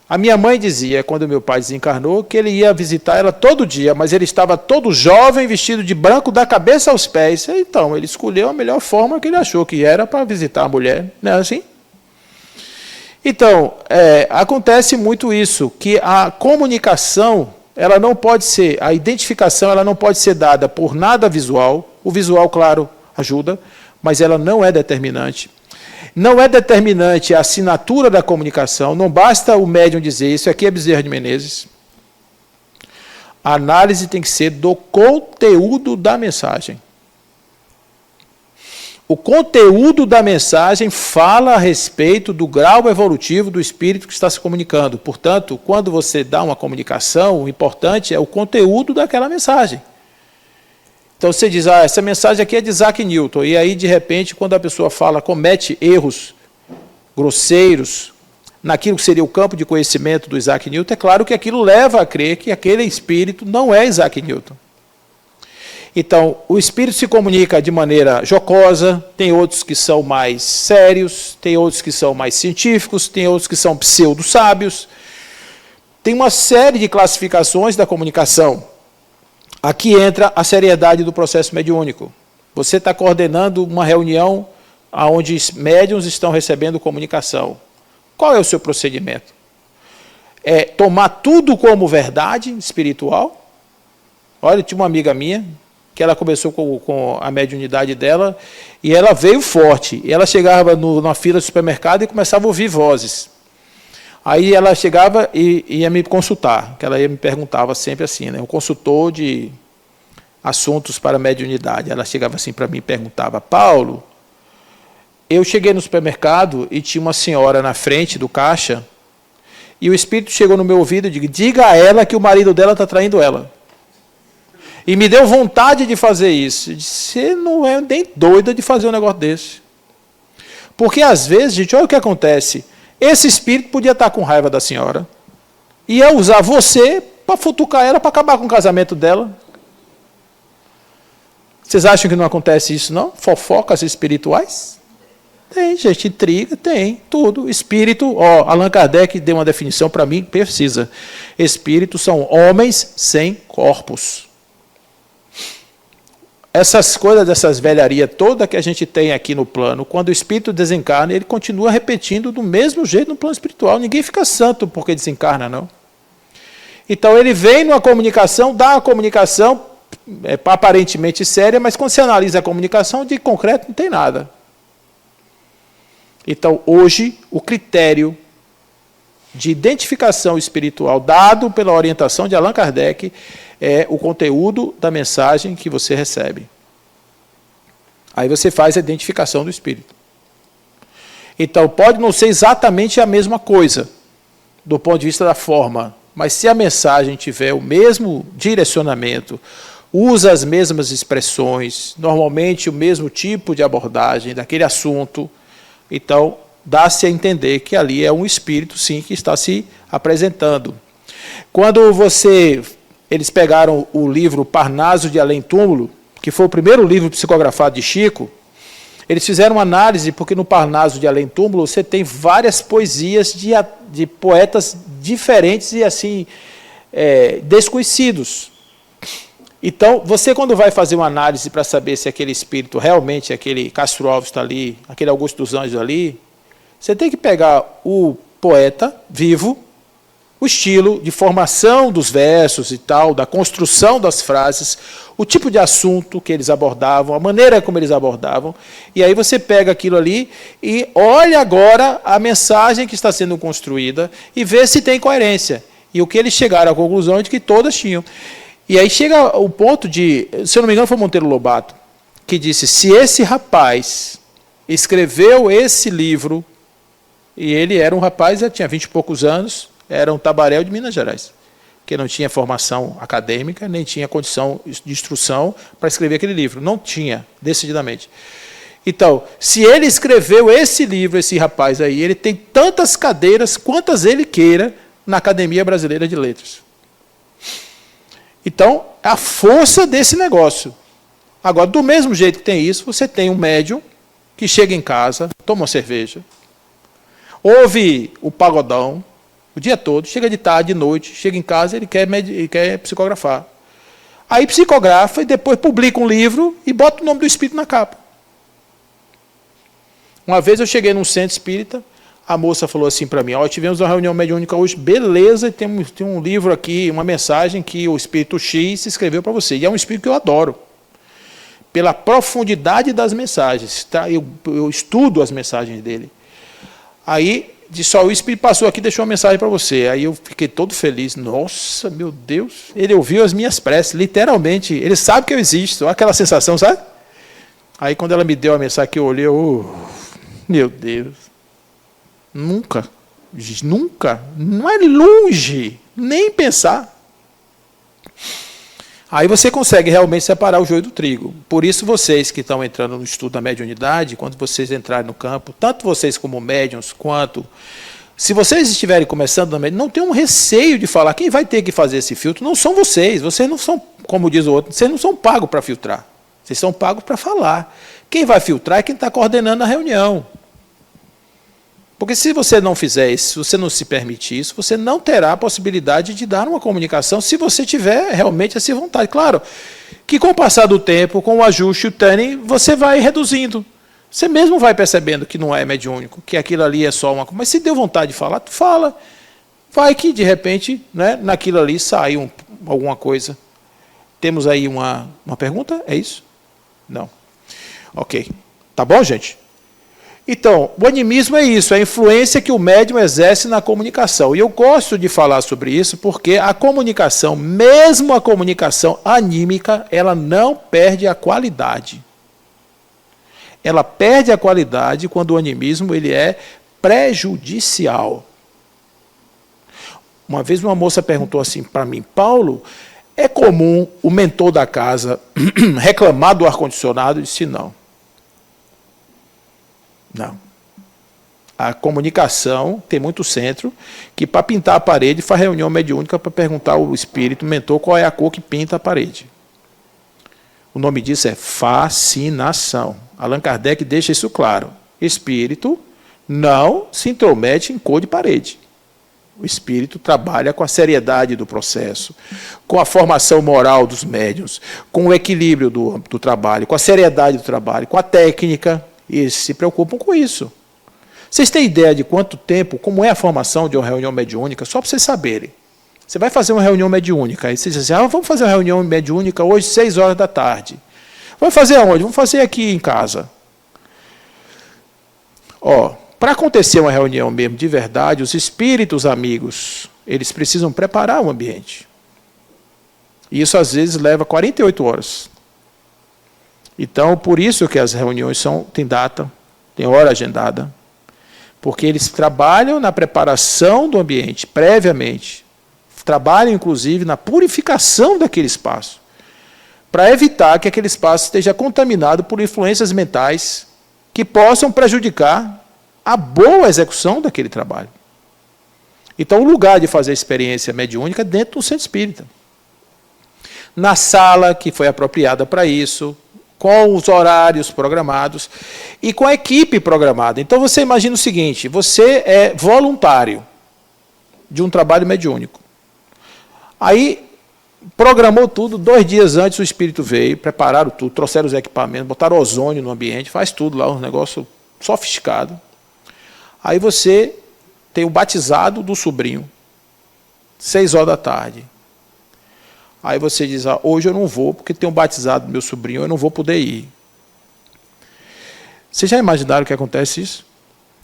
A minha mãe dizia, quando meu pai desencarnou, que ele ia visitar ela todo dia, mas ele estava todo jovem, vestido de branco, da cabeça aos pés. Então, ele escolheu a melhor forma que ele achou que era para visitar a mulher. Não é assim? Então, acontece muito isso, que a comunicação, ela não pode ser, a identificação, ela não pode ser dada por nada visual. O visual, claro, ajuda, mas ela não é determinante. Não é determinante a assinatura da comunicação, não basta o médium dizer, isso aqui é Bezerra de Menezes. A análise tem que ser do conteúdo da mensagem. O conteúdo da mensagem fala a respeito do grau evolutivo do espírito que está se comunicando. Portanto, quando você dá uma comunicação, o importante é o conteúdo daquela mensagem. Então você diz, essa mensagem aqui é de Isaac Newton, e aí de repente quando a pessoa fala, comete erros grosseiros naquilo que seria o campo de conhecimento do Isaac Newton, é claro que aquilo leva a crer que aquele espírito não é Isaac Newton. Então, o espírito se comunica de maneira jocosa, tem outros que são mais sérios, tem outros que são mais científicos, tem outros que são pseudo-sábios. Tem uma série de classificações da comunicação. Aqui entra a seriedade do processo mediúnico. Você está coordenando uma reunião onde médiuns estão recebendo comunicação. Qual é o seu procedimento? É tomar tudo como verdade espiritual? Olha, tinha uma amiga minha, que ela começou com a mediunidade dela, e ela veio forte. E ela chegava na fila do supermercado e começava a ouvir vozes. Aí ela chegava e ia me consultar, que ela me perguntava sempre assim, né, um consultor de assuntos para mediunidade. Ela chegava assim para mim e perguntava, Paulo, eu cheguei no supermercado e tinha uma senhora na frente do caixa, e o espírito chegou no meu ouvido e disse, diga a ela que o marido dela está traindo ela. E me deu vontade de fazer isso. Eu disse, você não é nem doida de fazer um negócio desse. Porque às vezes, gente, olha o que acontece. Esse espírito podia estar com raiva da senhora, ia usar você para futucar ela, para acabar com o casamento dela. Vocês acham que não acontece isso, não? Fofocas espirituais? Tem, gente, intriga, tem, tudo. Espírito, Allan Kardec deu uma definição para mim precisa. Espíritos são homens sem corpos. Essas coisas, dessas velharias toda que a gente tem aqui no plano, quando o espírito desencarna, ele continua repetindo do mesmo jeito no plano espiritual. Ninguém fica santo porque desencarna, não. Então ele vem numa comunicação, dá uma comunicação aparentemente séria, mas quando você analisa a comunicação, de concreto não tem nada. Então hoje o critério de identificação espiritual dado pela orientação de Allan Kardec é o conteúdo da mensagem que você recebe. Aí você faz a identificação do espírito. Então, pode não ser exatamente a mesma coisa, do ponto de vista da forma, mas se a mensagem tiver o mesmo direcionamento, usa as mesmas expressões, normalmente o mesmo tipo de abordagem daquele assunto, então dá-se a entender que ali é um espírito, sim, que está se apresentando. Quando eles pegaram o livro Parnaso de Além Túmulo, que foi o primeiro livro psicografado de Chico, eles fizeram uma análise, porque no Parnaso de Além Túmulo você tem várias poesias de poetas diferentes e assim desconhecidos. Então, você quando vai fazer uma análise para saber se aquele espírito realmente, aquele Castro Alves está ali, aquele Augusto dos Anjos ali, você tem que pegar o poeta vivo, o estilo de formação dos versos e tal, da construção das frases, o tipo de assunto que eles abordavam, a maneira como eles abordavam, e aí você pega aquilo ali e olha agora a mensagem que está sendo construída e vê se tem coerência. E o que eles chegaram à conclusão é de que todas tinham. E aí chega o ponto de, se eu não me engano foi Monteiro Lobato, que disse, se esse rapaz escreveu esse livro, e ele era um rapaz, tinha 20 e poucos anos, era um tabaréu de Minas Gerais, que não tinha formação acadêmica, nem tinha condição de instrução para escrever aquele livro. Não tinha, decididamente. Então, se ele escreveu esse livro, esse rapaz aí, ele tem tantas cadeiras quantas ele queira na Academia Brasileira de Letras. Então, a força desse negócio. Agora, do mesmo jeito que tem isso, você tem um médium que chega em casa, toma uma cerveja, ouve o pagodão o dia todo, chega de tarde, de noite, chega em casa, ele quer psicografar. Aí psicografa e depois publica um livro e bota o nome do espírito na capa. Uma vez eu cheguei num centro espírita, a moça falou assim para mim, tivemos uma reunião mediúnica hoje, beleza, e tem um livro aqui, uma mensagem que o espírito X escreveu para você. E é um espírito que eu adoro. Pela profundidade das mensagens. Tá? Eu estudo as mensagens dele. Aí, disse, o espírito passou aqui e deixou uma mensagem para você. Aí eu fiquei todo feliz. Nossa, meu Deus. Ele ouviu as minhas preces, literalmente. Ele sabe que eu existo. Olha aquela sensação, sabe? Aí, quando ela me deu a mensagem que eu olhei, meu Deus. Nunca, não é longe, nem pensar. Aí você consegue realmente separar o joio do trigo. Por isso vocês que estão entrando no estudo da mediunidade, quando vocês entrarem no campo, tanto vocês como médiuns, quanto... Se vocês estiverem começando na mediunidade, não tenham um receio de falar. Quem vai ter que fazer esse filtro não são vocês. Vocês não são, como diz o outro, vocês não são pagos para filtrar. Vocês são pagos para falar. Quem vai filtrar é quem está coordenando a reunião. Porque se você não fizer isso, se você não se permitir isso, você não terá a possibilidade de dar uma comunicação se você tiver realmente essa vontade. Claro que com o passar do tempo, com o ajuste, o tuning, você vai reduzindo. Você mesmo vai percebendo que não é mediúnico, que aquilo ali é só uma coisa. Mas se deu vontade de falar, tu fala. Vai que, de repente, né, naquilo ali sai alguma coisa. Temos aí uma pergunta? É isso? Não. Ok. Tá bom, gente? Então, o animismo é isso, é a influência que o médium exerce na comunicação. E eu gosto de falar sobre isso porque a comunicação, mesmo a comunicação anímica, ela não perde a qualidade. Ela perde a qualidade quando o animismo ele é prejudicial. Uma vez uma moça perguntou assim para mim, Paulo, é comum o mentor da casa reclamar do ar-condicionado? Eu disse, não. Não. A comunicação tem muito centro que, para pintar a parede, faz reunião mediúnica para perguntar ao espírito mentor qual é a cor que pinta a parede. O nome disso é fascinação. Allan Kardec deixa isso claro. Espírito não se intromete em cor de parede. O espírito trabalha com a seriedade do processo, com a formação moral dos médiuns, com o equilíbrio do trabalho, com a seriedade do trabalho, com a técnica. E se preocupam com isso. Vocês têm ideia de quanto tempo, como é a formação de uma reunião mediúnica? Só para vocês saberem. Você vai fazer uma reunião mediúnica, aí você diz assim, vamos fazer uma reunião mediúnica hoje, 6 horas da tarde. Vamos fazer aonde? Vamos fazer aqui em casa. Para acontecer uma reunião mesmo de verdade, os espíritos amigos, eles precisam preparar o ambiente. E isso, às vezes, leva 48 horas. Então, por isso que as reuniões têm data, têm hora agendada, porque eles trabalham na preparação do ambiente, previamente. Trabalham, inclusive, na purificação daquele espaço, para evitar que aquele espaço esteja contaminado por influências mentais que possam prejudicar a boa execução daquele trabalho. Então, o lugar de fazer a experiência mediúnica é dentro do centro espírita. Na sala que foi apropriada para isso, com os horários programados e com a equipe programada. Então, você imagina o seguinte, você é voluntário de um trabalho mediúnico. Aí, programou tudo, 2 dias antes o espírito veio, prepararam tudo, trouxeram os equipamentos, botaram ozônio no ambiente, faz tudo lá, um negócio sofisticado. Aí você tem o batizado do sobrinho, 6 horas da tarde. Aí você diz, hoje eu não vou, porque tem um batizado do meu sobrinho, eu não vou poder ir. Vocês já imaginaram que acontece isso?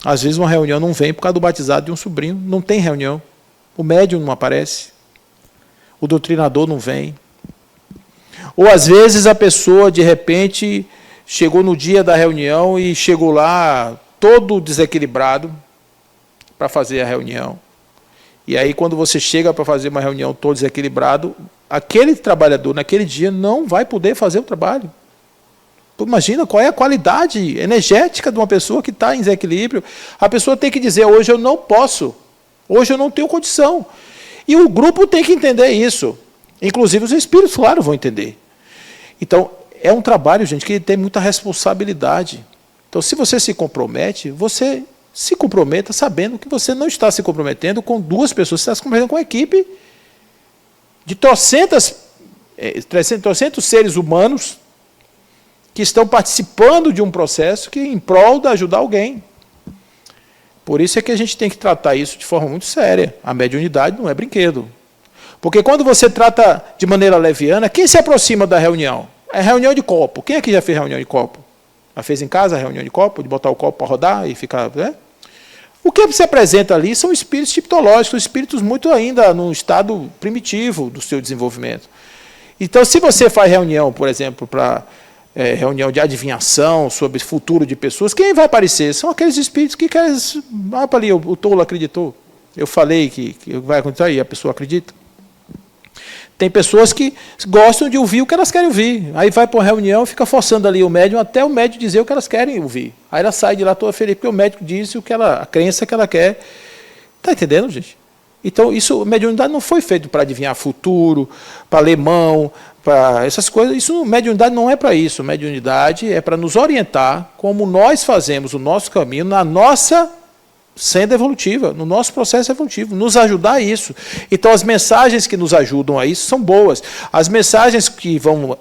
Às vezes uma reunião não vem por causa do batizado de um sobrinho, não tem reunião. O médium não aparece, o doutrinador não vem. Ou às vezes a pessoa, de repente, chegou no dia da reunião e chegou lá todo desequilibrado para fazer a reunião. E aí, quando você chega para fazer uma reunião todo desequilibrado, aquele trabalhador, naquele dia, não vai poder fazer o trabalho. Imagina qual é a qualidade energética de uma pessoa que está em desequilíbrio. A pessoa tem que dizer, hoje eu não posso, hoje eu não tenho condição. E o grupo tem que entender isso. Inclusive os espíritos, claro, vão entender. Então, é um trabalho, gente, que tem muita responsabilidade. Então, se você se compromete, você se comprometa sabendo que você não está se comprometendo com 2 pessoas, você está se comprometendo com uma equipe de 300 seres humanos que estão participando de um processo que em prol de ajudar alguém. Por isso é que a gente tem que tratar isso de forma muito séria. A mediunidade não é brinquedo. Porque quando você trata de maneira leviana, quem se aproxima da reunião? É reunião de copo. Quem aqui já fez reunião de copo? Já fez em casa a reunião de copo? De botar o copo para rodar e ficar... Né? O que se apresenta ali são espíritos tipológicos, espíritos muito ainda no estado primitivo do seu desenvolvimento. Então, se você faz reunião, por exemplo, para reunião de adivinhação sobre o futuro de pessoas, quem vai aparecer? São aqueles espíritos que querem... Ah, ali, o tolo acreditou. Eu falei que vai acontecer e a pessoa acredita. Tem pessoas que gostam de ouvir o que elas querem ouvir. Aí vai para uma reunião e fica forçando ali o médium até o médium dizer o que elas querem ouvir. Aí ela sai de lá toda feliz, porque o médico disse a crença que ela quer. Está entendendo, gente? Então, a mediunidade não foi feito para adivinhar futuro, para ler mão, para essas coisas. Mediunidade não é para isso. Mediunidade é para nos orientar como nós fazemos o nosso caminho na nossa senda evolutiva, no nosso processo evolutivo, nos ajudar a isso. Então, as mensagens que nos ajudam a isso são boas. As mensagens que vão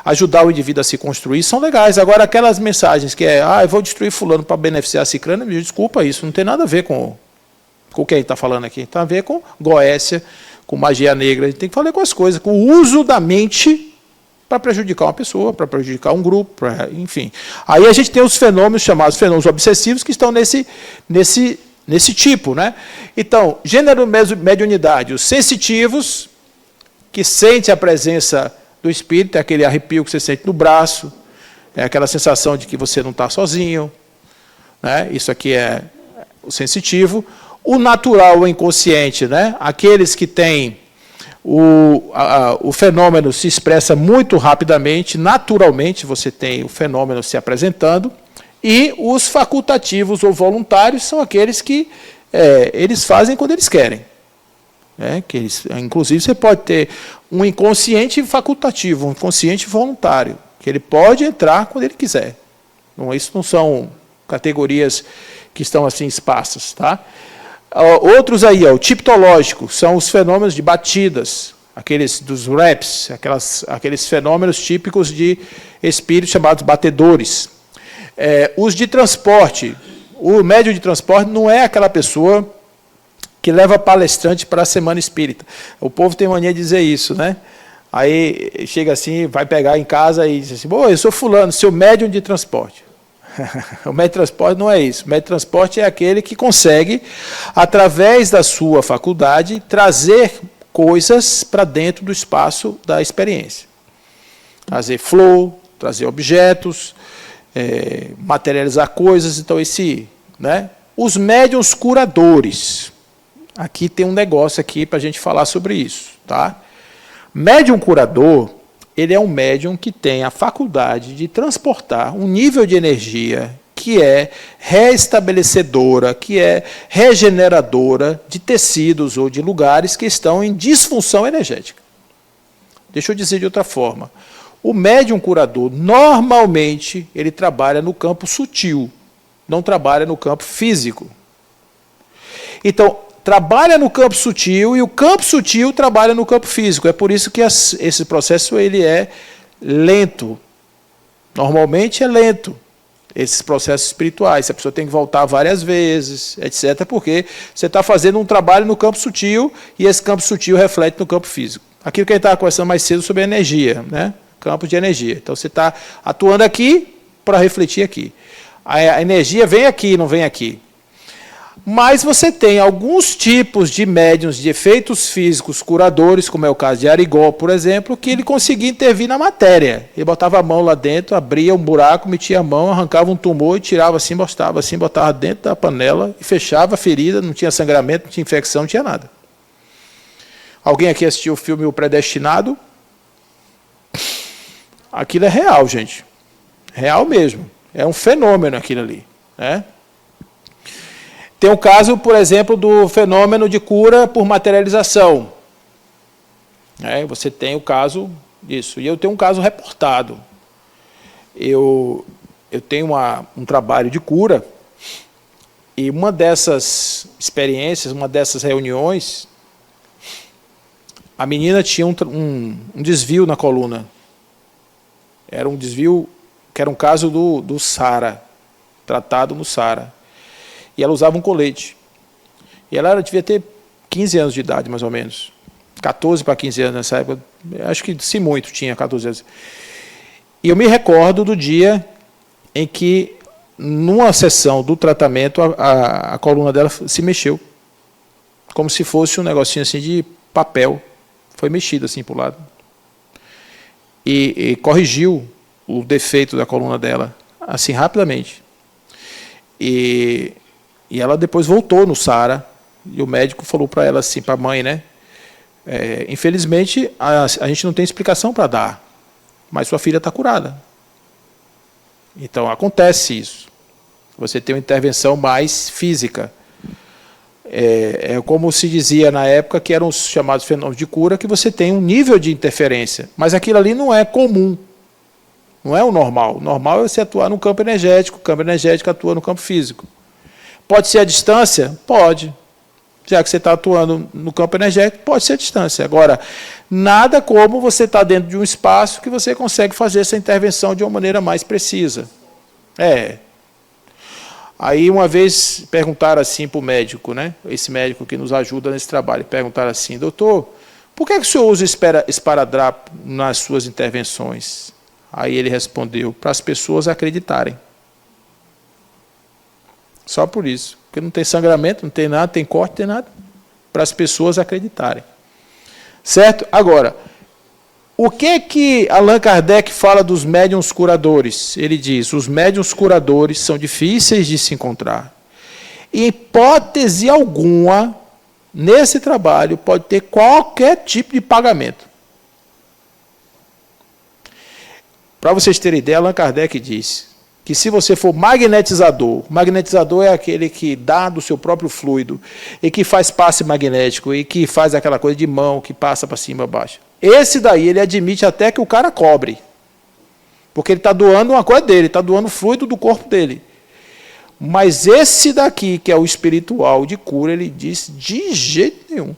ajudar o indivíduo a se construir são legais. Agora, aquelas mensagens que eu vou destruir fulano para beneficiar ciclano, desculpa, isso não tem nada a ver com o que a gente está falando aqui. Tem a ver com Goécia, com magia negra. A gente tem que falar com as coisas, com o uso da mente para prejudicar uma pessoa, para prejudicar um grupo, enfim. Aí a gente tem os fenômenos chamados fenômenos obsessivos que estão nesse tipo. Né? Então, gênero mediunidade, os sensitivos, que sentem a presença do espírito, é aquele arrepio que você sente no braço, é aquela sensação de que você não está sozinho. Né? Isso aqui é o sensitivo. O natural, o inconsciente, né? Aqueles que têm o fenômeno se expressa muito rapidamente, naturalmente você tem o fenômeno se apresentando, e os facultativos ou voluntários são aqueles que eles fazem quando eles querem. Né? Inclusive, você pode ter um inconsciente facultativo, um inconsciente voluntário, que ele pode entrar quando ele quiser. Isso não são categorias que estão assim esparsas, tá? Outros aí, o tipológico, são os fenômenos de batidas, aqueles dos raps, aqueles fenômenos típicos de espíritos chamados batedores. Os de transporte, o médium de transporte não é aquela pessoa que leva palestrante para a semana espírita. O povo tem mania de dizer isso, né? Aí chega assim, vai pegar em casa e diz assim, eu sou fulano, seu médium de transporte. O médium de transporte não é isso. O médium de transporte é aquele que consegue, através da sua faculdade, trazer coisas para dentro do espaço da experiência. Trazer flow, trazer objetos, materializar coisas. Então, né? Os médiuns curadores. Aqui tem um negócio aqui para a gente falar sobre isso. Tá? Médium curador, ele é um médium que tem a faculdade de transportar um nível de energia que é reestabelecedora, que é regeneradora de tecidos ou de lugares que estão em disfunção energética. Deixa eu dizer de outra forma. O médium curador, normalmente, ele trabalha no campo sutil, não trabalha no campo físico. Então, trabalha no campo sutil e o campo sutil trabalha no campo físico. É por isso que esse processo ele é lento. Normalmente é lento, esses processos espirituais. A pessoa tem que voltar várias vezes, etc., porque você está fazendo um trabalho no campo sutil e esse campo sutil reflete no campo físico. Aquilo que a gente estava conversando mais cedo sobre energia, né? Campo de energia. Então, você está atuando aqui para refletir aqui. A energia vem aqui, não vem aqui. Mas você tem alguns tipos de médiuns de efeitos físicos curadores, como é o caso de Arigó, por exemplo, que ele conseguia intervir na matéria. Ele botava a mão lá dentro, abria um buraco, metia a mão, arrancava um tumor e tirava assim, botava dentro da panela e fechava a ferida, não tinha sangramento, não tinha infecção, não tinha nada. Alguém aqui assistiu o filme O Predestinado? Aquilo é real, gente. Real mesmo. É um fenômeno aquilo ali, né? Tem o caso, por exemplo, do fenômeno de cura por materialização. Você tem o caso disso. E eu tenho um caso reportado. Eu tenho um trabalho de cura, e uma dessas experiências, uma dessas reuniões, a menina tinha um desvio na coluna. Era um desvio, que era um caso do SARA, tratado no SARA. E ela usava um colete. E ela devia ter 15 anos de idade, mais ou menos. 14 para 15 anos nessa época. Acho que, se muito, tinha 14 anos. E eu me recordo do dia em que, numa sessão do tratamento, a coluna dela se mexeu. Como se fosse um negocinho assim de papel. Foi mexido assim para o lado. E corrigiu o defeito da coluna dela, assim, rapidamente. E ela depois voltou no SARA, e o médico falou para ela assim, para a mãe, né? Infelizmente, a gente não tem explicação para dar, mas sua filha está curada. Então, acontece isso. Você tem uma intervenção mais física. É como se dizia na época, que eram os chamados fenômenos de cura, que você tem um nível de interferência, mas aquilo ali não é comum. Não é o normal. O normal é você atuar no campo energético, o campo energético atua no campo físico. Pode ser a distância? Pode. Já que você está atuando no campo energético, pode ser a distância. Agora, nada como você estar dentro de um espaço que você consegue fazer essa intervenção de uma maneira mais precisa. Aí, uma vez, perguntaram assim para o médico, né? Esse médico que nos ajuda nesse trabalho, perguntaram assim, doutor, por que o senhor usa esparadrapo nas suas intervenções? Aí ele respondeu, para as pessoas acreditarem. Só por isso. Porque não tem sangramento, não tem nada, tem corte, não tem nada. Para as pessoas acreditarem. Certo? Agora, o que Allan Kardec fala dos médiuns curadores? Ele diz, os médiuns curadores são difíceis de se encontrar. Em hipótese alguma, nesse trabalho, pode ter qualquer tipo de pagamento. Para vocês terem ideia, Allan Kardec diz que se você for magnetizador é aquele que dá do seu próprio fluido, e que faz passe magnético, e que faz aquela coisa de mão, que passa para cima e baixo. Esse daí, ele admite até que o cara cobre. Porque ele está doando uma coisa dele, está doando o fluido do corpo dele. Mas esse daqui, que é o espiritual de cura, ele diz de jeito nenhum.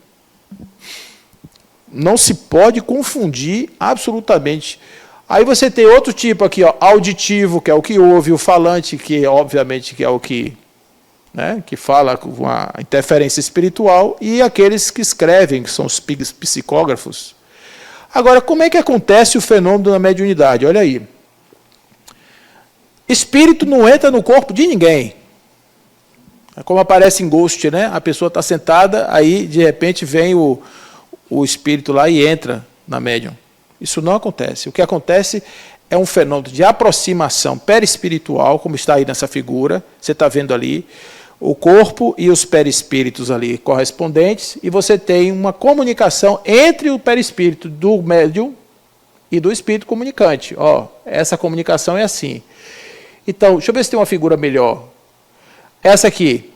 Não se pode confundir absolutamente. Aí você tem outro tipo aqui, ó, auditivo, que é o que ouve, o falante, que obviamente que é o que, né, que fala com a interferência espiritual, e aqueles que escrevem, que são os psicógrafos. Agora, como é que acontece o fenômeno da mediunidade? Olha aí. Espírito não entra no corpo de ninguém. É como aparece em Ghost, né? A pessoa está sentada, aí de repente vem o espírito lá e entra na médium. Isso não acontece. O que acontece é um fenômeno de aproximação perispiritual, como está aí nessa figura, você está vendo ali, o corpo e os perispíritos ali correspondentes, e você tem uma comunicação entre o perispírito do médium e do espírito comunicante. Ó, essa comunicação é assim. Então, deixa eu ver se tem uma figura melhor. Essa aqui.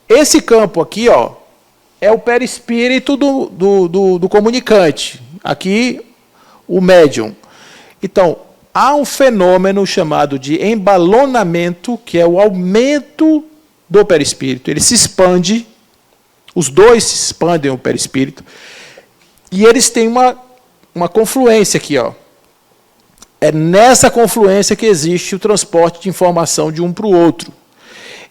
Esse campo aqui, ó, é o perispírito do comunicante. Aqui, o médium. Então, há um fenômeno chamado de embalonamento, que é o aumento do perispírito. Ele se expande, os dois se expandem o perispírito, e eles têm uma confluência aqui, ó. É nessa confluência que existe o transporte de informação de um para o outro.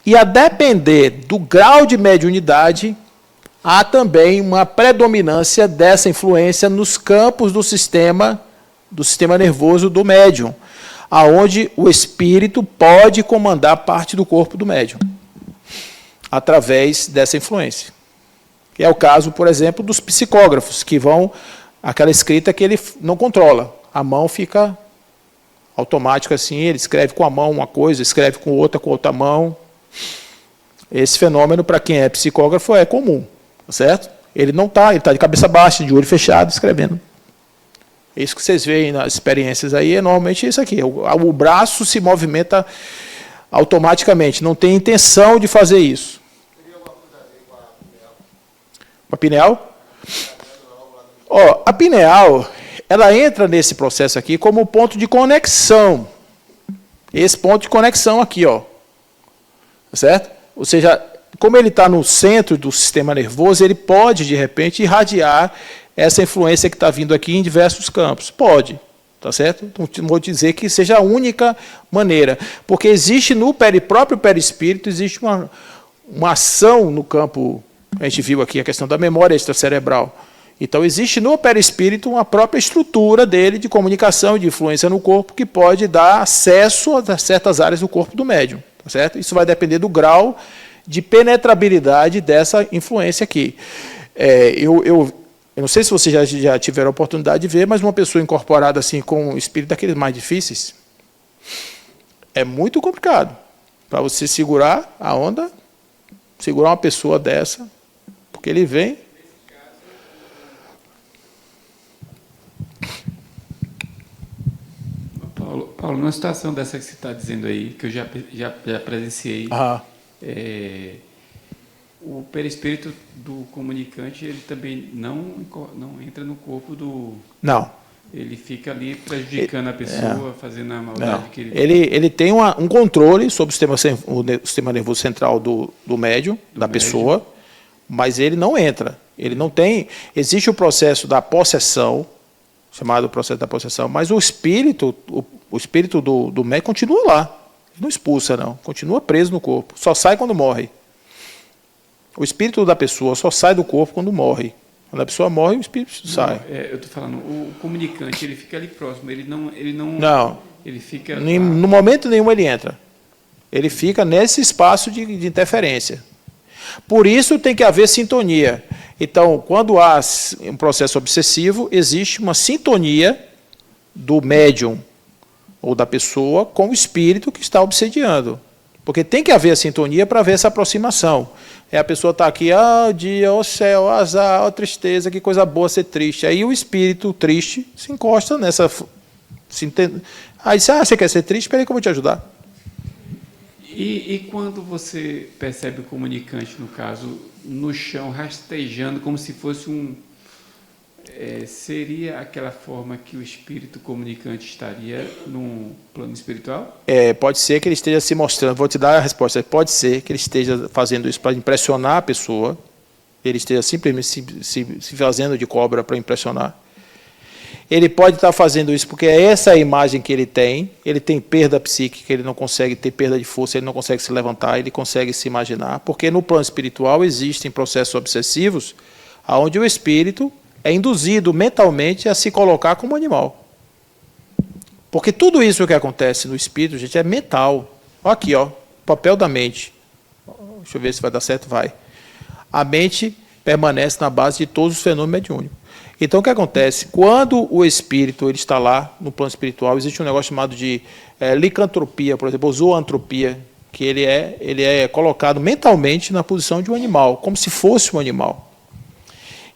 E a depender do grau de mediunidade, há também uma predominância dessa influência nos campos do sistema nervoso do médium, aonde o espírito pode comandar parte do corpo do médium, através dessa influência. É o caso, por exemplo, dos psicógrafos, que vão, aquela escrita que ele não controla, a mão fica automática assim, ele escreve com a mão uma coisa, escreve com outra mão. Esse fenômeno, para quem é psicógrafo, é comum, certo? Ele não está, ele está de cabeça baixa, de olho fechado, escrevendo. Isso que vocês veem nas experiências aí é normalmente isso aqui. O braço se movimenta automaticamente, não tem intenção de fazer isso. A pineal? Ó, a pineal, ela entra nesse processo aqui como ponto de conexão. Esse ponto de conexão aqui, ó. Certo? Ou seja, como ele está no centro do sistema nervoso, ele pode, de repente, irradiar essa influência que está vindo aqui em diversos campos. Pode, tá certo? Não vou dizer que seja a única maneira, porque existe no próprio perispírito, existe uma ação no campo, a gente viu aqui a questão da memória extracerebral. Então, existe no perispírito uma própria estrutura dele de comunicação e de influência no corpo que pode dar acesso a certas áreas do corpo do médium. Tá certo? Isso vai depender do grau de penetrabilidade dessa influência aqui. Eu não sei se vocês já tiveram a oportunidade de ver, mas uma pessoa incorporada assim com um espírito daqueles mais difíceis é muito complicado. Para você segurar a onda, segurar uma pessoa dessa, porque ele vem... Paulo, numa situação dessa que você está dizendo aí, que eu já presenciei, o perispírito do comunicante, ele também não entra no corpo do... Não. Ele fica ali prejudicando a pessoa, fazendo a maldade não. que ele tem um controle sobre o sistema nervoso central do médium, da pessoa, mas ele não entra. Ele não tem... Existe o processo da possessão, chamado processo da possessão, mas o espírito do médium continua lá. Ele não expulsa, não. Continua preso no corpo. Só sai quando morre. O espírito da pessoa só sai do corpo quando morre. Quando a pessoa morre, o espírito sai. Eu estou falando, o comunicante, ele fica ali próximo. Ele não. Ele fica... No momento nenhum ele entra. Ele fica nesse espaço de interferência. Por isso tem que haver sintonia. Então, quando há um processo obsessivo, existe uma sintonia do médium ou da pessoa com o espírito que está obsediando. Porque tem que haver a sintonia para haver essa aproximação. A pessoa está aqui, dia, céu, azar, tristeza, que coisa boa ser triste. Aí o espírito triste se encosta nessa... Aí diz, você quer ser triste? Espera aí que eu vou te ajudar. E quando você percebe o comunicante, no caso, no chão, rastejando, como se fosse seria aquela forma que o espírito comunicante estaria no plano espiritual? Pode ser que ele esteja se mostrando, vou te dar a resposta, pode ser que ele esteja fazendo isso para impressionar a pessoa, ele esteja simplesmente se fazendo de cobra para impressionar. Ele pode estar fazendo isso porque é essa a imagem que ele tem perda psíquica, ele não consegue ter perda de força, ele não consegue se levantar, ele consegue se imaginar, porque no plano espiritual existem processos obsessivos onde o espírito é induzido mentalmente a se colocar como animal. Porque tudo isso que acontece no espírito, gente, é mental. Olha aqui, papel da mente. Deixa eu ver se vai dar certo, vai. A mente permanece na base de todos os fenômenos mediúnicos. Então, o que acontece? Quando o espírito ele está lá, no plano espiritual, existe um negócio chamado de licantropia, por exemplo, ou zoantropia, que ele é colocado mentalmente na posição de um animal, como se fosse um animal.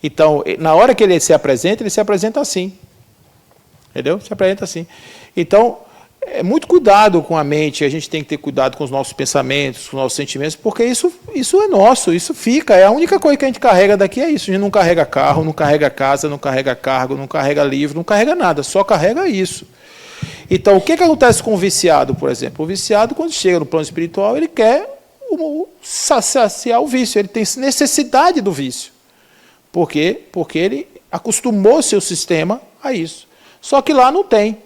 Então, na hora que ele se apresenta assim. Entendeu? Se apresenta assim. Então, é muito cuidado com a mente, a gente tem que ter cuidado com os nossos pensamentos, com os nossos sentimentos, porque isso é nosso, isso fica. A única coisa que a gente carrega daqui é isso. A gente não carrega carro, não carrega casa, não carrega cargo, não carrega livro, não carrega nada, só carrega isso. Então, o que acontece com o viciado, por exemplo? O viciado, quando chega no plano espiritual, ele quer saciar o vício, ele tem necessidade do vício. Por quê? Porque ele acostumou seu sistema a isso. Só que lá não tem.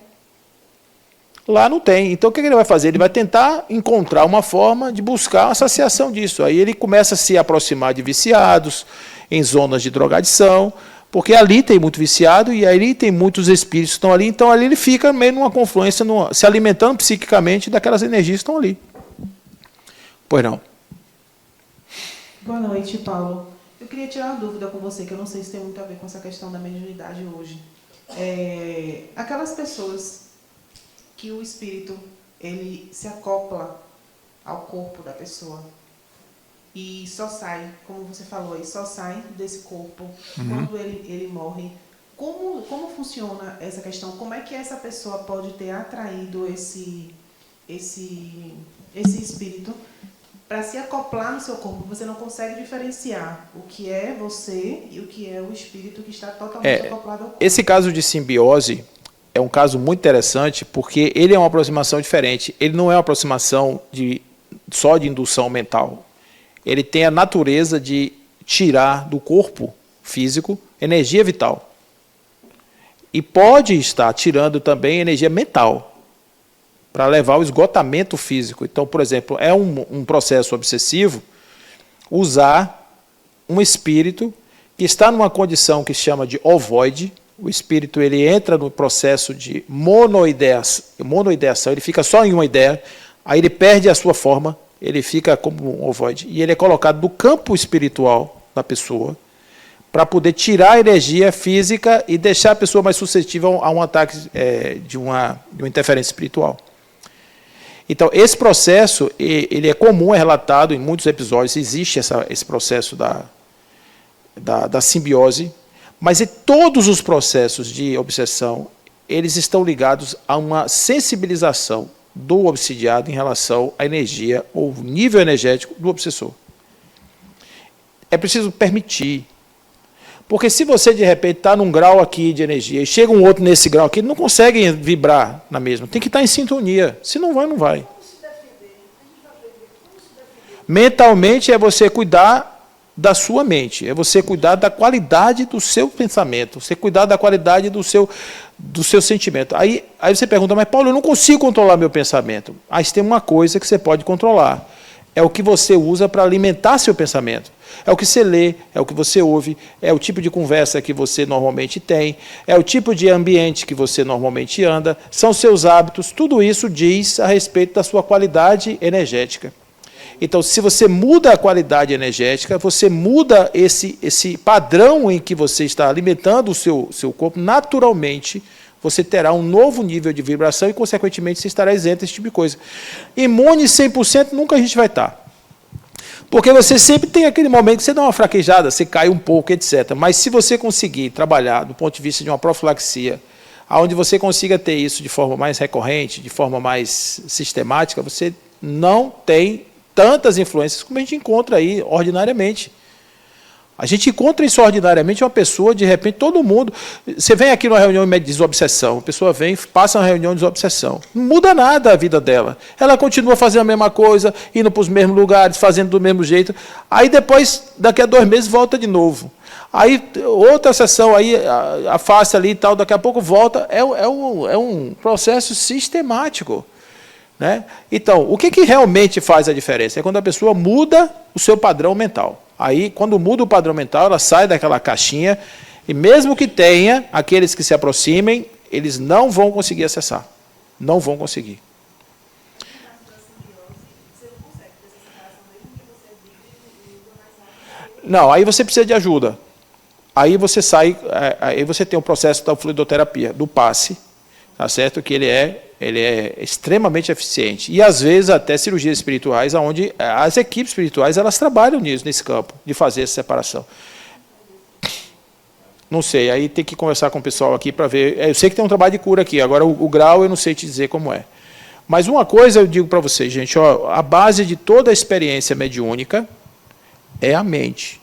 Lá não tem. Então, o que ele vai fazer? Ele vai tentar encontrar uma forma de buscar uma saciação disso. Aí ele começa a se aproximar de viciados, em zonas de drogadição, porque ali tem muito viciado e ali tem muitos espíritos que estão ali. Então, ali ele fica meio numa confluência, se alimentando psiquicamente daquelas energias que estão ali. Pois não. Boa noite, Paulo. Eu queria tirar uma dúvida com você, que eu não sei se tem muito a ver com essa questão da mediunidade hoje. Aquelas pessoas que o espírito ele se acopla ao corpo da pessoa e só sai, como você falou aí, só sai desse corpo quando ele morre. Como funciona essa questão? Como é que essa pessoa pode ter atraído esse espírito para se acoplar no seu corpo? Você não consegue diferenciar o que é você e o que é o espírito que está totalmente acoplado ao corpo. Esse caso de simbiose é um caso muito interessante, porque ele é uma aproximação diferente. Ele não é uma aproximação só de indução mental. Ele tem a natureza de tirar do corpo físico energia vital. E pode estar tirando também energia mental, para levar ao esgotamento físico. Então, por exemplo, é um processo obsessivo usar um espírito que está numa condição que se chama de ovoide. O espírito ele entra no processo de monoideação, ele fica só em uma ideia, aí ele perde a sua forma, ele fica como um ovoide. E ele é colocado no campo espiritual da pessoa, para poder tirar a energia física e deixar a pessoa mais suscetível a um ataque de uma interferência espiritual. Então, esse processo ele é comum, é relatado em muitos episódios, existe esse processo da simbiose, mas todos os processos de obsessão, eles estão ligados a uma sensibilização do obsidiado em relação à energia ou nível energético do obsessor. É preciso permitir. Porque se você, de repente, está num grau aqui de energia e chega um outro nesse grau aqui, ele não consegue vibrar na mesma. Tem que estar em sintonia. Se não vai, não vai. Mentalmente é você cuidar da sua mente. É você cuidar da qualidade do seu pensamento. Você cuidar da qualidade do seu sentimento. Aí você pergunta, mas Paulo, eu não consigo controlar meu pensamento. Mas tem uma coisa que você pode controlar. É o que você usa para alimentar seu pensamento. É o que você lê, é o que você ouve, é o tipo de conversa que você normalmente tem, é o tipo de ambiente que você normalmente anda, são seus hábitos, tudo isso diz a respeito da sua qualidade energética. Então, se você muda a qualidade energética, você muda esse padrão em que você está alimentando o seu corpo, naturalmente você terá um novo nível de vibração e, consequentemente, você estará isento desse tipo de coisa. Imune 100% nunca a gente vai estar. Porque você sempre tem aquele momento que você dá uma fraquejada, você cai um pouco, etc. Mas se você conseguir trabalhar do ponto de vista de uma profilaxia, onde você consiga ter isso de forma mais recorrente, de forma mais sistemática, você não tem tantas influências como a gente encontra aí ordinariamente. A gente encontra isso ordinariamente, uma pessoa, de repente, todo mundo... Você vem aqui numa reunião de desobsessão, a pessoa vem, passa uma reunião de desobsessão. Não muda nada a vida dela. Ela continua fazendo a mesma coisa, indo para os mesmos lugares, fazendo do mesmo jeito. Aí depois, daqui a 2 meses, volta de novo. Aí outra sessão, aí afasta ali e tal, daqui a pouco volta. É um processo sistemático. Né? Então, o que realmente faz a diferença? É quando a pessoa muda o seu padrão mental. Aí, quando muda o padrão mental, ela sai daquela caixinha e mesmo que tenha aqueles que se aproximem, eles não vão conseguir acessar. Não vão conseguir. Não, aí você precisa de ajuda. Aí você aí você tem o processo da fluidoterapia, do passe, tá certo? Que ele é extremamente eficiente. E, às vezes, até cirurgias espirituais, onde as equipes espirituais elas trabalham nesse campo, de fazer essa separação. Não sei, aí tem que conversar com o pessoal aqui para ver. Eu sei que tem um trabalho de cura aqui, agora o grau eu não sei te dizer como é. Mas uma coisa eu digo para vocês, gente, ó, a base de toda a experiência mediúnica é a mente.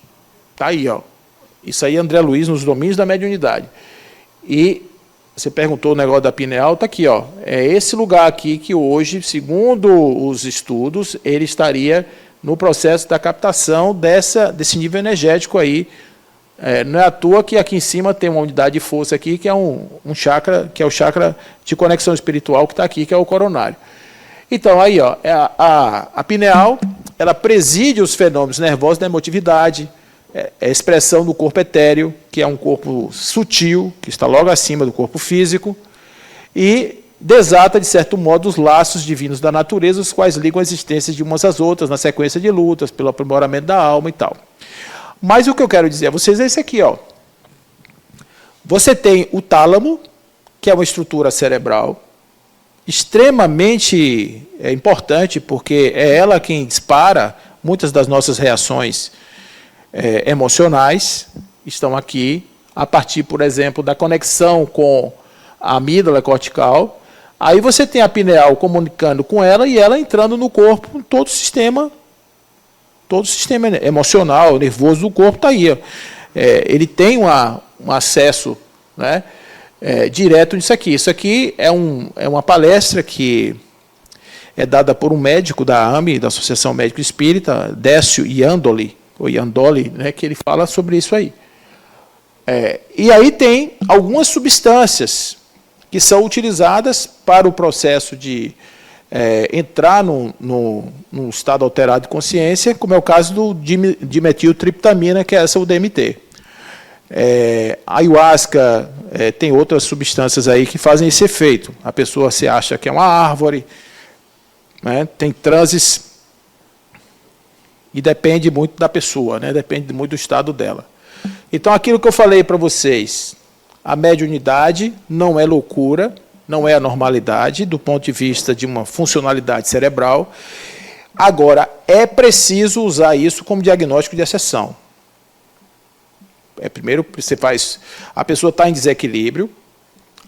Está aí, ó. Isso aí, André Luiz, nos domínios da mediunidade. E você perguntou o negócio da pineal, está aqui, ó. É esse lugar aqui que hoje, segundo os estudos, ele estaria no processo da captação desse nível energético aí. Não é à toa que aqui em cima tem uma unidade de força aqui, que é um chakra, que é o chakra de conexão espiritual que está aqui, que é o coronário. Então, aí, ó, a pineal, ela preside os fenômenos nervosos da emotividade, é a expressão do corpo etéreo, que é um corpo sutil, que está logo acima do corpo físico, e desata, de certo modo, os laços divinos da natureza, os quais ligam a existência de umas às outras, na sequência de lutas, pelo aprimoramento da alma e tal. Mas o que eu quero dizer a vocês é esse aqui, ó. Você tem o tálamo, que é uma estrutura cerebral, extremamente importante, porque é ela quem dispara muitas das nossas reações emocionais, estão aqui. a partir, por exemplo, da conexão com a amígdala cortical. Aí você tem a pineal comunicando com ela e ela entrando no corpo, todo o sistema emocional, nervoso do corpo está aí. Ele tem um acesso, né, direto nisso aqui. Isso aqui é uma palestra que é dada por um médico da AME, da Associação Médico Espírita, Décio Iandoli, né, que ele fala sobre isso aí. E aí tem algumas substâncias que são utilizadas para o processo de entrar num estado alterado de consciência, como é o caso do dimetiltriptamina, que é essa o DMT. A ayahuasca, tem outras substâncias aí que fazem esse efeito. A pessoa se acha que é uma árvore, né? Tem transes, e depende muito da pessoa, né? Depende muito do estado dela. Então, aquilo que eu falei para vocês, a mediunidade não é loucura, não é anormalidade, do ponto de vista de uma funcionalidade cerebral. Agora, é preciso usar isso como diagnóstico de exceção. Primeiro, a pessoa está em desequilíbrio,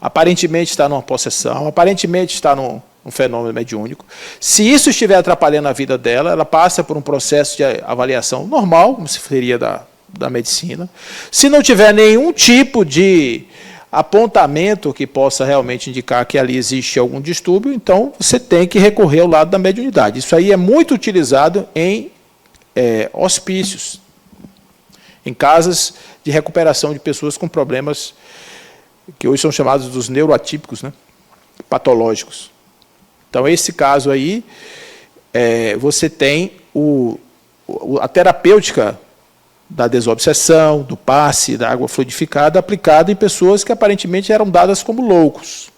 aparentemente está numa possessão, aparentemente está num fenômeno mediúnico. Se isso estiver atrapalhando a vida dela, ela passa por um processo de avaliação normal, como se seria da medicina. Se não tiver nenhum tipo de apontamento que possa realmente indicar que ali existe algum distúrbio, então você tem que recorrer ao lado da mediunidade. Isso aí é muito utilizado em hospícios, em casas de recuperação de pessoas com problemas que hoje são chamados dos neuroatípicos, né, patológicos. Então, esse caso aí, você tem a terapêutica da desobsessão, do passe, da água fluidificada, aplicada em pessoas que aparentemente eram dadas como loucos.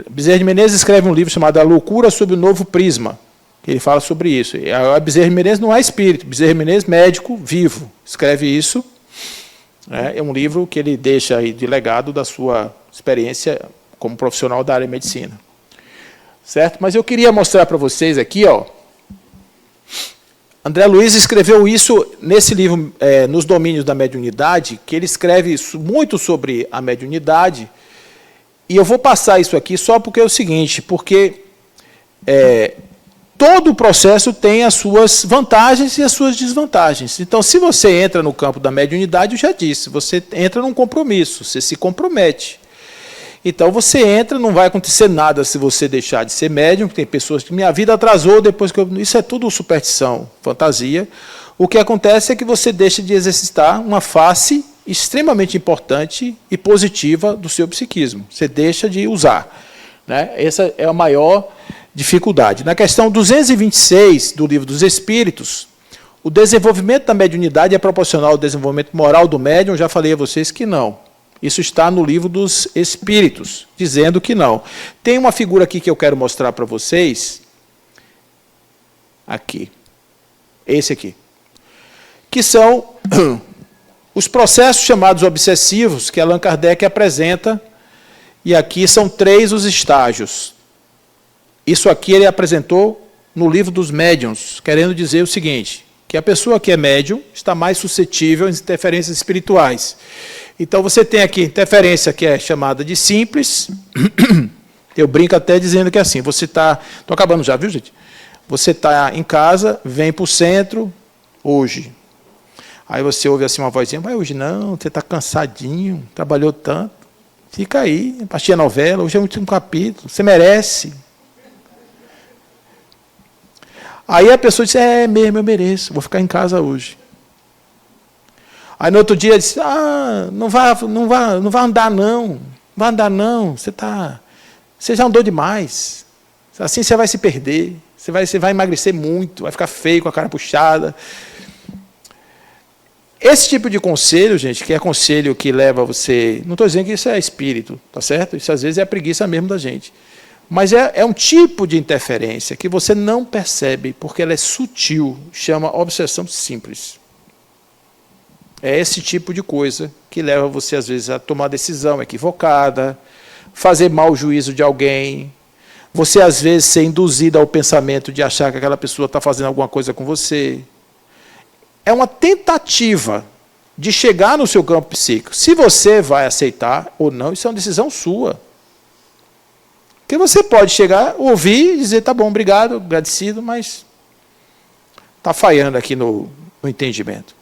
Bezerra de Menezes escreve um livro chamado A Loucura sob o Novo Prisma, que ele fala sobre isso. A Bezerra de Menezes não é espírito, Bezerra de Menezes, médico, vivo, escreve isso. É um livro que ele deixa aí de legado da sua experiência como profissional da área de medicina. Certo? Mas eu queria mostrar para vocês aqui, ó. André Luiz escreveu isso nesse livro, Nos Domínios da Mediunidade, que ele escreve muito sobre a mediunidade, e eu vou passar isso aqui só porque é o seguinte, porque todo o processo tem as suas vantagens e as suas desvantagens. Então, se você entra no campo da mediunidade, eu já disse, você entra num compromisso, você se compromete. Então, você entra, não vai acontecer nada se você deixar de ser médium, tem pessoas que minha vida atrasou depois que eu... Isso é tudo superstição, fantasia. O que acontece é que você deixa de exercitar uma face extremamente importante e positiva do seu psiquismo. Você deixa de usar, né? Essa é a maior dificuldade. Na questão 226 do Livro dos Espíritos, o desenvolvimento da mediunidade é proporcional ao desenvolvimento moral do médium. Eu já falei a vocês que não. Isso está no Livro dos Espíritos, dizendo que não. Tem uma figura aqui que eu quero mostrar para vocês. Aqui. Esse aqui. Que são os processos chamados obsessivos que Allan Kardec apresenta. E aqui são 3 os estágios. Isso aqui ele apresentou no Livro dos Médiuns, querendo dizer o seguinte, que a pessoa que é médium está mais suscetível às interferências espirituais. Então, você tem aqui interferência que é chamada de simples. Eu brinco até dizendo que é assim, você está... Estou acabando já, viu, gente? Você está em casa, vem para o centro, hoje. Aí você ouve assim uma vozinha, vai hoje não, você está cansadinho, trabalhou tanto. Fica aí, assistir a novela, hoje é um último capítulo, você merece. Aí a pessoa diz, mesmo, eu mereço, vou ficar em casa hoje. Aí no outro dia diz, não vai andar não, vai andar não, você já andou demais, assim você vai se perder, você vai emagrecer muito, vai ficar feio com a cara puxada. Esse tipo de conselho, gente, que é conselho que leva você, não estou dizendo que isso é espírito, tá certo? Isso às vezes é a preguiça mesmo da gente. Mas é um tipo de interferência que você não percebe, porque ela é sutil, chama obsessão simples. É esse tipo de coisa que leva você, às vezes, a tomar decisão equivocada, fazer mau juízo de alguém, você, às vezes, ser induzido ao pensamento de achar que aquela pessoa está fazendo alguma coisa com você. É uma tentativa de chegar no seu campo psíquico. Se você vai aceitar ou não, isso é uma decisão sua. Porque você pode chegar, ouvir e dizer, tá bom, obrigado, agradecido, mas está falhando aqui no entendimento.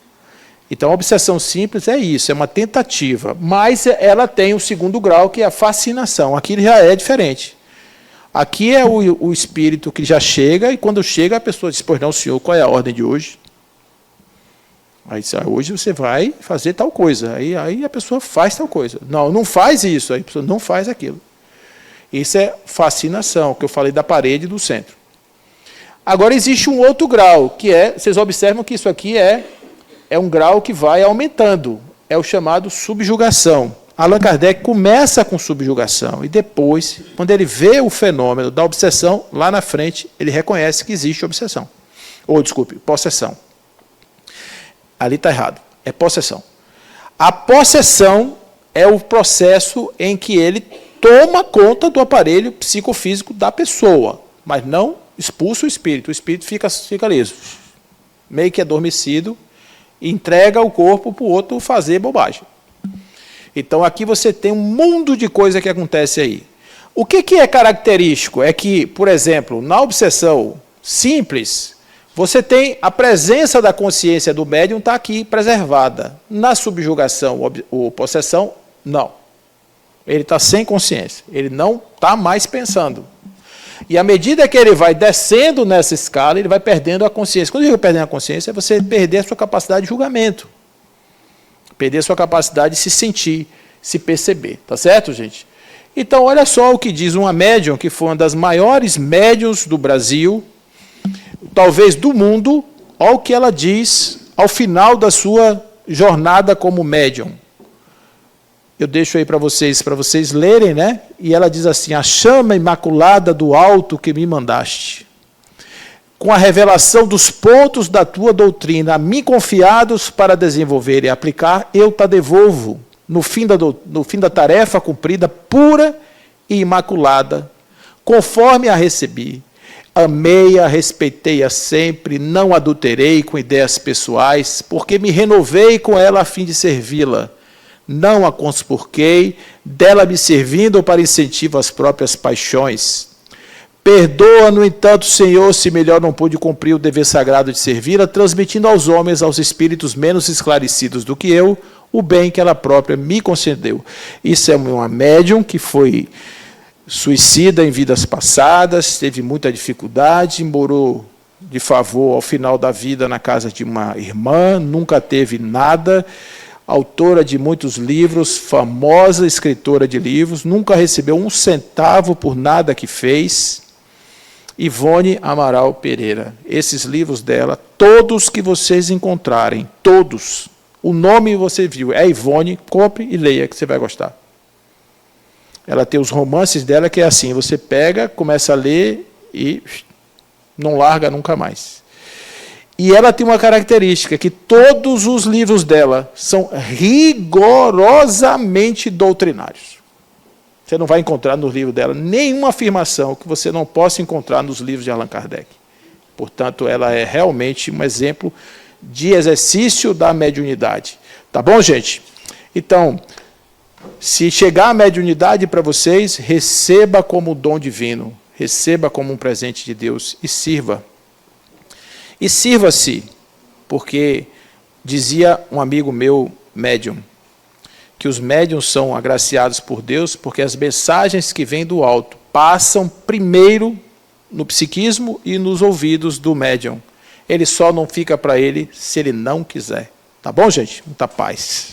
Então, a obsessão simples é isso, é uma tentativa, mas ela tem o segundo grau, que é a fascinação. Aqui já é diferente. Aqui é o espírito que já chega, e quando chega, a pessoa diz, pois não, senhor, qual é a ordem de hoje? Aí, hoje você vai fazer tal coisa. Aí a pessoa faz tal coisa. Não, não faz isso. Aí a pessoa não faz aquilo. Isso é fascinação, que eu falei da parede do centro. Agora, existe um outro grau, que é, vocês observam que isso aqui é um grau que vai aumentando. É o chamado subjugação. Allan Kardec começa com subjugação e depois, quando ele vê o fenômeno da obsessão, lá na frente, ele reconhece que existe obsessão. Ou, desculpe, possessão. Ali está errado. É possessão. A possessão é o processo em que ele toma conta do aparelho psicofísico da pessoa, mas não expulsa o espírito. O espírito fica liso, meio que adormecido, e entrega o corpo para o outro fazer bobagem. Então, aqui você tem um mundo de coisa que acontece aí. O que é característico? É que, por exemplo, na obsessão simples, você tem a presença da consciência do médium está aqui preservada. Na subjugação ou possessão, não. Ele está sem consciência. Ele não está mais pensando. E à medida que ele vai descendo nessa escala, ele vai perdendo a consciência. Quando eu digo perdendo a consciência, é você perder a sua capacidade de julgamento. Perder a sua capacidade de se sentir, se perceber. Tá certo, gente? Então, olha só o que diz uma médium, que foi uma das maiores médiuns do Brasil, talvez do mundo, olha o que ela diz ao final da sua jornada como médium. Eu deixo aí para vocês lerem, né? E ela diz assim, a chama imaculada do alto que me mandaste, com a revelação dos pontos da tua doutrina, a mim confiados para desenvolver e aplicar, eu te devolvo, no fim da tarefa cumprida, pura e imaculada, conforme a recebi. Amei-a, respeitei-a sempre, não adulterei com ideias pessoais, porque me renovei com ela a fim de servi-la. Não a conspurquei, dela me servindo para incentivo às próprias paixões. Perdoa, no entanto, Senhor, se melhor não pude cumprir o dever sagrado de servi-la, transmitindo aos homens, aos espíritos menos esclarecidos do que eu, o bem que ela própria me concedeu. Isso é uma médium que foi suicida em vidas passadas, teve muita dificuldade, morou de favor ao final da vida na casa de uma irmã, nunca teve nada, autora de muitos livros, famosa escritora de livros, nunca recebeu um centavo por nada que fez. Ivone Amaral Pereira. Esses livros dela, todos que vocês encontrarem, todos, o nome você viu, é Ivone, compre e leia, que você vai gostar. Ela tem os romances dela, que é assim, você pega, começa a ler e não larga nunca mais. E ela tem uma característica, que todos os livros dela são rigorosamente doutrinários. Você não vai encontrar no livro dela nenhuma afirmação que você não possa encontrar nos livros de Allan Kardec. Portanto, ela é realmente um exemplo de exercício da mediunidade. Tá bom, gente? Então, se chegar a mediunidade para vocês, receba como dom divino, receba como um presente de Deus e sirva. E sirva-se, porque dizia um amigo meu, médium, que os médiuns são agraciados por Deus porque as mensagens que vêm do alto passam primeiro no psiquismo e nos ouvidos do médium. Ele só não fica para ele se ele não quiser. Tá bom, gente? Muita paz.